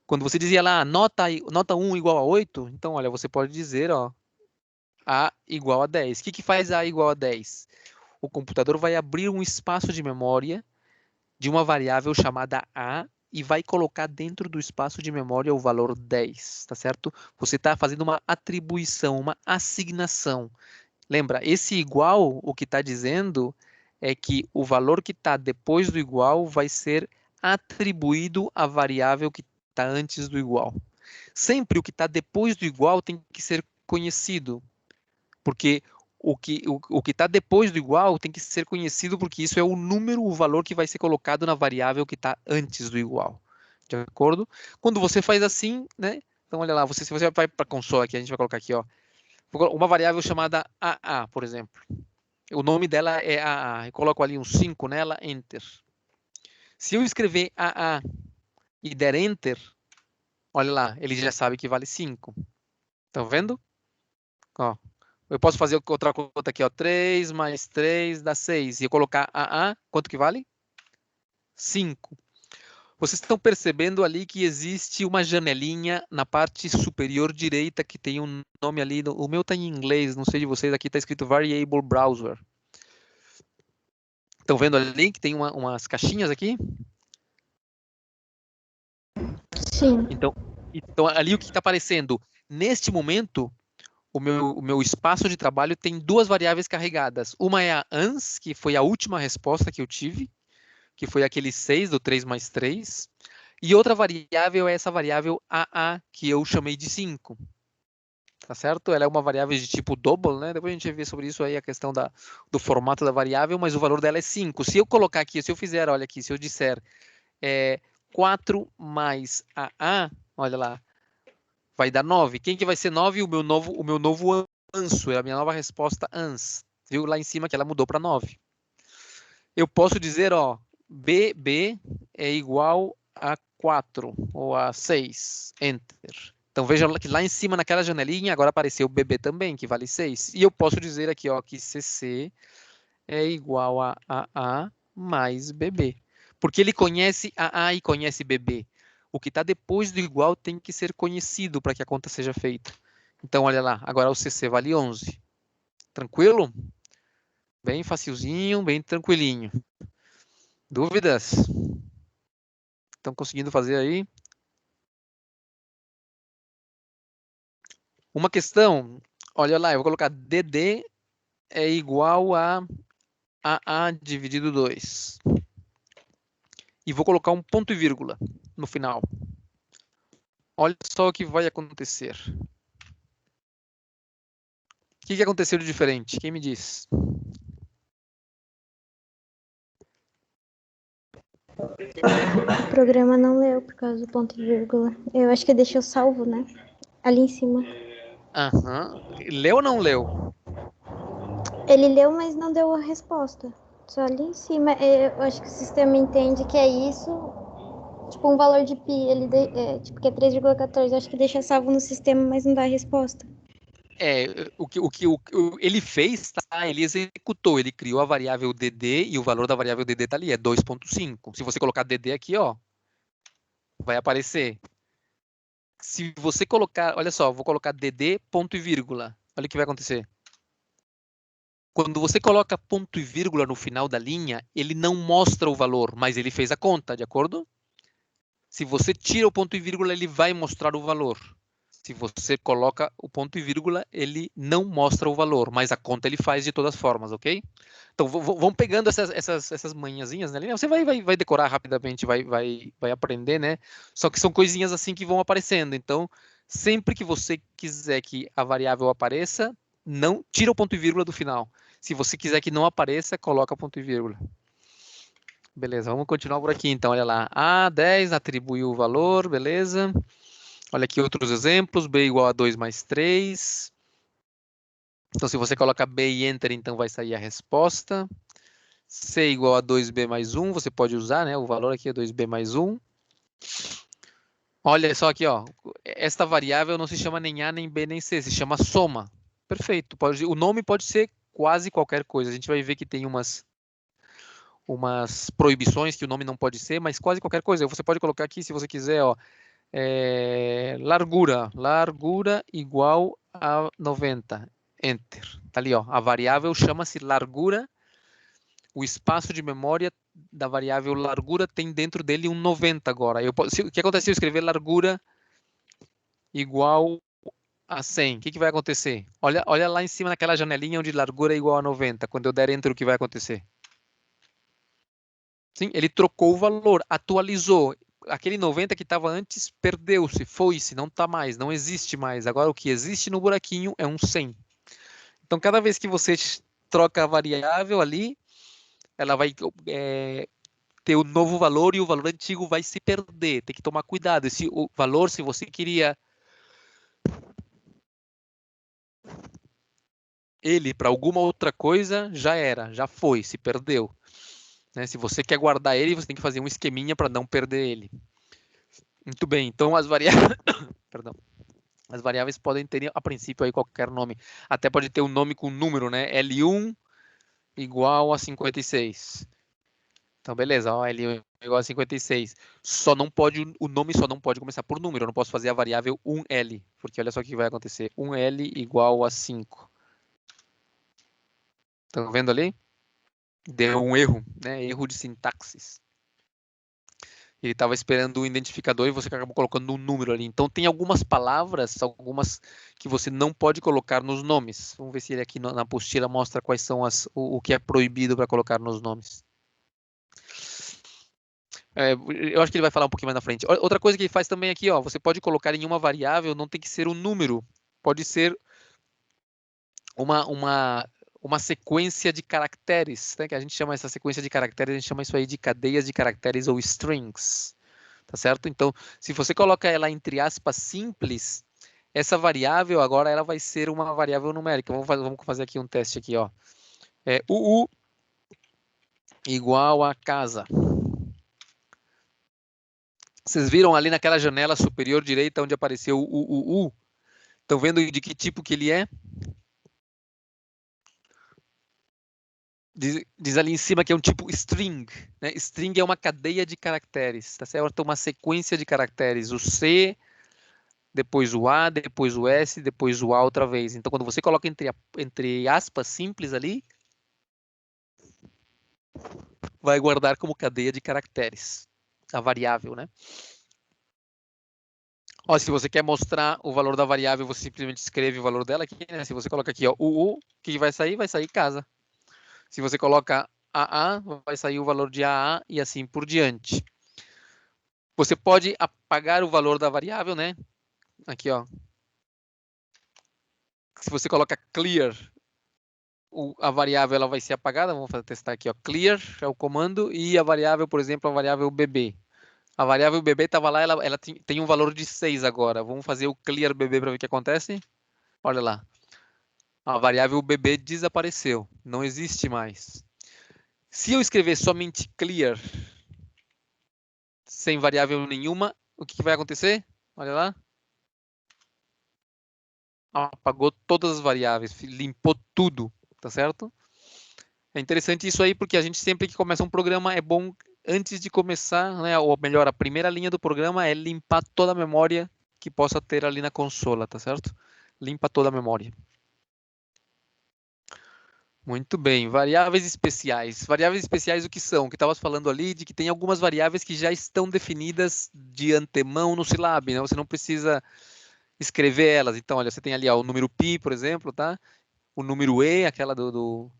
Speaker 1: Quando você dizia lá, nota 1 igual a 8, então, olha, você pode dizer, ó, A igual a 10. O que faz A igual a 10? O computador vai abrir um espaço de memória de uma variável chamada A e vai colocar dentro do espaço de memória o valor 10, tá certo? Você está fazendo uma atribuição, uma assignação. Lembra, esse igual, o que está dizendo é que o valor que está depois do igual vai ser atribuído à variável que está antes do igual. Sempre o que está depois do igual tem que ser conhecido, porque o que está depois do igual tem que ser conhecido, porque isso é o número, o valor que vai ser colocado na variável que está antes do igual. De acordo? Quando você faz assim, né? Então, olha lá, se você vai para a console aqui, a gente vai colocar aqui, ó, uma variável chamada AA, por exemplo. O nome dela é AA. Eu coloco ali um 5 nela, Enter. Se eu escrever AA e der Enter, olha lá, ele já sabe que vale 5. Estão vendo? Ó, eu posso fazer outra conta aqui, ó. 3 mais 3 dá 6. E eu colocar AA, quanto que vale? 5. Vocês estão percebendo ali que existe uma janelinha na parte superior direita que tem um nome ali. O meu está em inglês, não sei de vocês. Aqui está escrito Variable Browser. Estão vendo ali que tem umas caixinhas aqui?
Speaker 4: Sim.
Speaker 1: Então ali o que está aparecendo? Neste momento, o meu espaço de trabalho tem duas variáveis carregadas. Uma é a ANS, que foi a última resposta que eu tive, que foi aquele 6 do 3 mais 3. E outra variável é essa variável AA, que eu chamei de 5. Tá certo? Ela é uma variável de tipo double, né? Depois a gente vai ver sobre isso aí, a questão do formato da variável, mas o valor dela é 5. Se eu colocar aqui, se eu fizer, olha aqui, se eu disser 4 mais AA, olha lá, vai dar 9. Quem que vai ser 9? O meu novo ANSO, é a minha nova resposta ANS. Viu lá em cima que ela mudou para 9. Eu posso dizer, ó, BB é igual a 4 ou a 6, Enter. Então veja que lá em cima naquela janelinha agora apareceu o BB também, que vale 6. E eu posso dizer aqui, ó, que CC é igual a AA mais BB. Porque ele conhece AA e conhece BB. O que está depois do igual tem que ser conhecido para que a conta seja feita. Então olha lá, agora o CC vale 11. Tranquilo? Bem facilzinho, bem tranquilinho. Dúvidas? Estão conseguindo fazer aí? Uma questão, olha lá, eu vou colocar DD é igual a AA dividido 2. E vou colocar um ponto e vírgula no final. Olha só o que vai acontecer. O que aconteceu de diferente? Quem me diz?
Speaker 4: O programa não leu por causa do ponto e vírgula. Eu acho que deixou salvo, né? Ali em cima.
Speaker 1: Aham. Leu ou não leu?
Speaker 4: Ele leu, mas não deu a resposta. Só ali em cima. Eu acho que o sistema entende que é isso. Tipo, um valor de pi, tipo, que é 3,14. Acho que deixa salvo no sistema, mas não dá a resposta.
Speaker 1: O que ele fez, tá? Ele executou, ele criou a variável DD e o valor da variável DD tá ali, é 2.5. Se você colocar DD aqui, ó, vai aparecer. Se você colocar, olha só, vou colocar DD ponto e vírgula. Olha o que vai acontecer. Quando você coloca ponto e vírgula no final da linha, ele não mostra o valor, mas ele fez a conta, de acordo? Se você tira o ponto e vírgula, ele vai mostrar o valor. Se você coloca o ponto e vírgula, ele não mostra o valor, mas a conta ele faz de todas as formas, ok? Então, vão pegando essas manhãzinhas, né? Você vai decorar rapidamente, vai aprender, né? Só que são coisinhas assim que vão aparecendo. Então, sempre que você quiser que a variável apareça, não tira o ponto e vírgula do final. Se você quiser que não apareça, coloca ponto e vírgula. Beleza, vamos continuar por aqui então, olha lá. A10 atribuiu o valor, beleza. Olha aqui outros exemplos, B igual a 2 mais 3. Então, se você coloca B e Enter, então vai sair a resposta. C igual a 2B mais 1, você pode usar, né? O valor aqui é 2B mais 1. Olha só aqui, ó. Esta variável não se chama nem A, nem B, nem C, se chama soma. Perfeito. O nome pode ser quase qualquer coisa. A gente vai ver que tem umas proibições que o nome não pode ser, mas quase qualquer coisa. Você pode colocar aqui, se você quiser, ó, largura igual a 90, Enter. Tá ali, ó, a variável chama-se largura, o espaço de memória da variável largura tem dentro dele um 90 agora. O que acontece se eu escrever largura igual a 100? O que vai acontecer? Olha lá em cima naquela janelinha onde largura é igual a 90. Quando eu der Enter, o que vai acontecer? Sim, ele trocou o valor, atualizou. Aquele 90 que estava antes perdeu-se, foi-se, não está mais, não existe mais. Agora o que existe no buraquinho é um 100. Então, cada vez que você troca a variável ali, ela vai ter o novo valor e o valor antigo vai se perder. Tem que tomar cuidado. O valor, se você queria ele para alguma outra coisa, já era, já foi, se perdeu. Né? Se você quer guardar ele, você tem que fazer um esqueminha para não perder ele. Muito bem, então as variáveis, perdão, as variáveis podem ter, a princípio, aí qualquer nome. Até pode ter um nome com número, né? L1 igual a 56. Então, beleza, ó, L1 igual a 56. Só não pode, o nome só não pode começar por número. Eu não posso fazer a variável 1L, porque olha só o que vai acontecer. 1L igual a 5. Estão vendo ali? Deu um erro, né? Erro de sintaxis. Ele estava esperando o identificador e você acabou colocando um número ali. Então, tem algumas palavras, algumas que você não pode colocar nos nomes. Vamos ver se ele aqui na apostila mostra quais são o que é proibido para colocar nos nomes. Eu acho que ele vai falar um pouquinho mais na frente. Outra coisa que ele faz também aqui, ó, você pode colocar em uma variável, não tem que ser um número. Pode ser uma sequência de caracteres, né? Que a gente chama essa sequência de caracteres, a gente chama isso aí de cadeias de caracteres ou strings, tá certo? Então, se você coloca ela entre aspas simples, essa variável agora ela vai ser uma variável numérica. Vamos fazer aqui um teste aqui, ó. UU igual a casa. Vocês viram ali naquela janela superior direita onde apareceu o UU? Estão vendo de que tipo que ele é? Diz ali em cima que é um tipo string, né? String é uma cadeia de caracteres, tá certo? Uma sequência de caracteres, o C, depois o A, depois o S, depois o A outra vez. Então, quando você coloca entre aspas simples ali, vai guardar como cadeia de caracteres, a variável, né? Ó, se você quer mostrar o valor da variável, você simplesmente escreve o valor dela aqui, né? Se você coloca aqui, ó, o que vai sair? Vai sair casa. Se você coloca AA, vai sair o valor de AA e assim por diante. Você pode apagar o valor da variável, né? Aqui, ó. Se você coloca clear, a variável ela vai ser apagada. Vamos testar aqui, ó. Clear é o comando e a variável, por exemplo, a variável bb. A variável bb estava lá, ela tem um valor de 6 agora. Vamos fazer o clear bb para ver o que acontece. Olha lá. A variável bb desapareceu. Não existe mais. Se eu escrever somente clear, sem variável nenhuma, o que vai acontecer? Olha lá. Apagou todas as variáveis, limpou tudo, tá certo? É interessante isso aí, porque a gente sempre que começa um programa, é bom, antes de começar, né, ou melhor, a primeira linha do programa é limpar toda a memória que possa ter ali na consola, tá certo? Limpa toda a memória. Muito bem, variáveis especiais. Variáveis especiais o que são? O que estavas falando ali, de que tem algumas variáveis que já estão definidas de antemão no Scilab, né? Você não precisa escrever elas. Então, olha, você tem ali ó, o número π, por exemplo, tá? O número e, aquela do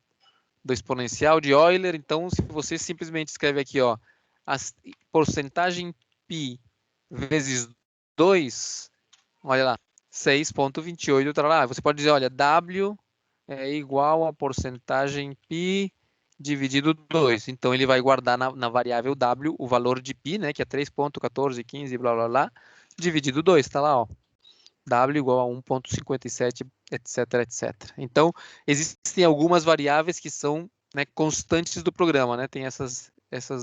Speaker 1: exponencial de Euler. Então, se você simplesmente escreve aqui, ó, a porcentagem π vezes 2, olha lá, 6,28, você pode dizer, olha, W é igual a porcentagem π dividido 2. Então, ele vai guardar na variável W o valor de π, né, que é 3,1415, blá, blá, blá, dividido 2, tá lá, ó. W igual a 1,57, etc, etc. Então, existem algumas variáveis que são, né, constantes do programa, né? Tem essas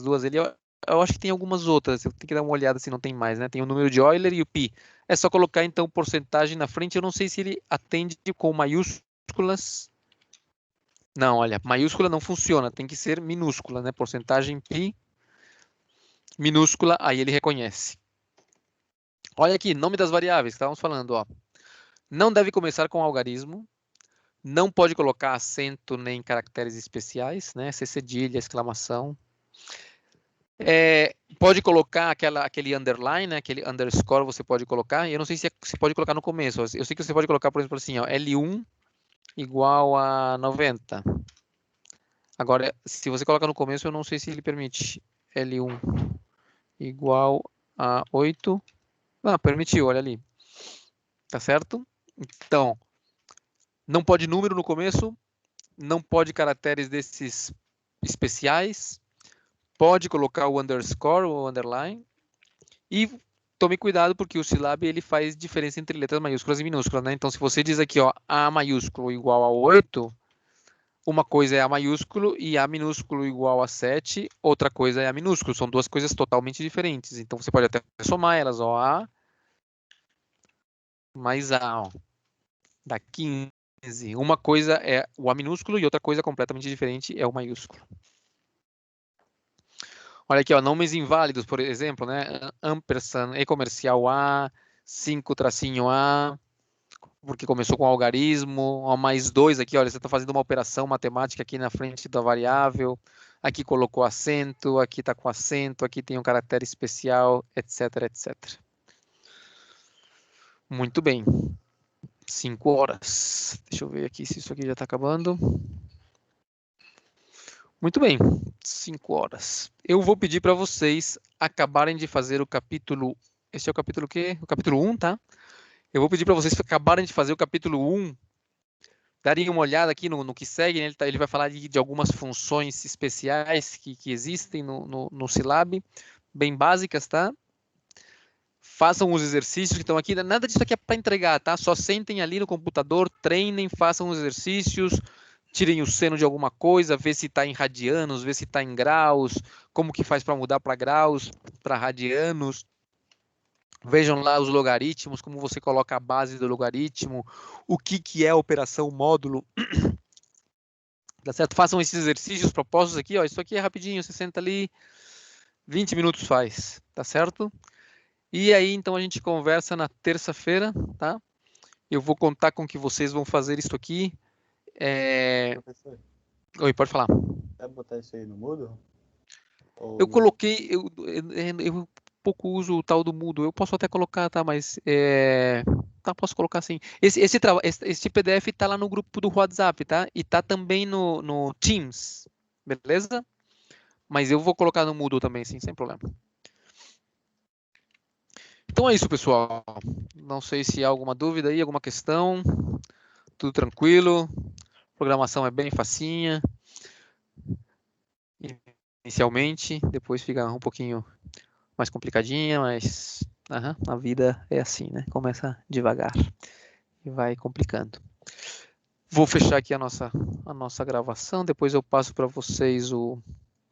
Speaker 1: duas ali. Eu acho que tem algumas outras, eu tenho que dar uma olhada se não tem mais, né? Tem o número de Euler e o π. É só colocar, então, porcentagem na frente. Eu não sei se ele atende com maiúsculas. Não, olha, maiúscula não funciona, tem que ser minúscula, né? Porcentagem π minúscula, aí ele reconhece. Olha aqui, nome das variáveis que estávamos falando, ó. Não deve começar com algarismo, não pode colocar acento nem caracteres especiais, né? Ser cedilha, exclamação. Pode colocar aquele underline, né? Aquele underscore você pode colocar. Eu não sei se você pode colocar no começo. Eu sei que você pode colocar, por exemplo, assim, ó, L1 igual a 90. Agora, se você coloca no começo, eu não sei se ele permite. L1 igual a 8. Ah, permitiu, olha ali. Tá certo? Então, não pode número no começo, não pode caracteres desses especiais, pode colocar o underscore ou underline, e tome cuidado porque o Silab ele faz diferença entre letras maiúsculas e minúsculas, né? Então, se você diz aqui, ó, A maiúsculo igual a 8, uma coisa é A maiúsculo e A minúsculo igual a 7, outra coisa é A minúsculo. São duas coisas totalmente diferentes. Então, você pode até somar elas, ó, A mais A, ó, dá 15. Uma coisa é o A minúsculo e outra coisa completamente diferente é o maiúsculo. Olha aqui, ó, nomes inválidos, por exemplo, né? Ampersand, e-comercial A, 5-A, porque começou com algarismo, ó, mais 2 aqui, olha, você está fazendo uma operação matemática aqui na frente da variável, aqui colocou acento, aqui está com acento, aqui tem um caractere especial, etc, etc. Muito bem. 5 horas. Deixa eu ver aqui se isso aqui já está acabando. Muito bem, 5 horas. Eu vou pedir para vocês acabarem de fazer o capítulo... Esse é o capítulo o quê? O capítulo 1, tá? Eu vou pedir para vocês acabarem de fazer o capítulo 1, darem uma olhada aqui no que segue, né? Ele vai falar de algumas funções especiais que existem no Silab, bem básicas, tá? Façam os exercícios que estão aqui. Nada disso aqui é para entregar, tá? Só sentem ali no computador, treinem, façam os exercícios, tirem o seno de alguma coisa, vê se está em radianos, vê se está em graus, como que faz para mudar para graus, para radianos. Vejam lá os logaritmos, como você coloca a base do logaritmo, o que é a operação módulo. Tá certo? Façam esses exercícios propostos aqui, ó. Isso aqui é rapidinho, você senta ali, 20 minutos faz, tá certo? E aí, então, a gente conversa na terça-feira, tá? Eu vou contar com que vocês vão fazer isso aqui.
Speaker 8: Professor,
Speaker 1: Oi, pode falar.
Speaker 8: quer botar isso aí no mudo?
Speaker 1: Eu coloquei, eu pouco uso o tal do mudo. Eu posso até colocar, tá? Mas tá, posso colocar sim. Esse PDF tá lá no grupo do WhatsApp, tá? E tá também no Teams, beleza? Mas eu vou colocar no mudo também, sim, sem problema. Então é isso, pessoal. Não sei se há alguma dúvida aí, alguma questão. Tudo tranquilo. A programação é bem facinha. Inicialmente, depois fica um pouquinho mais complicadinha, mas a vida é assim, né? Começa devagar e vai complicando. Vou fechar aqui a nossa gravação, depois eu passo para vocês o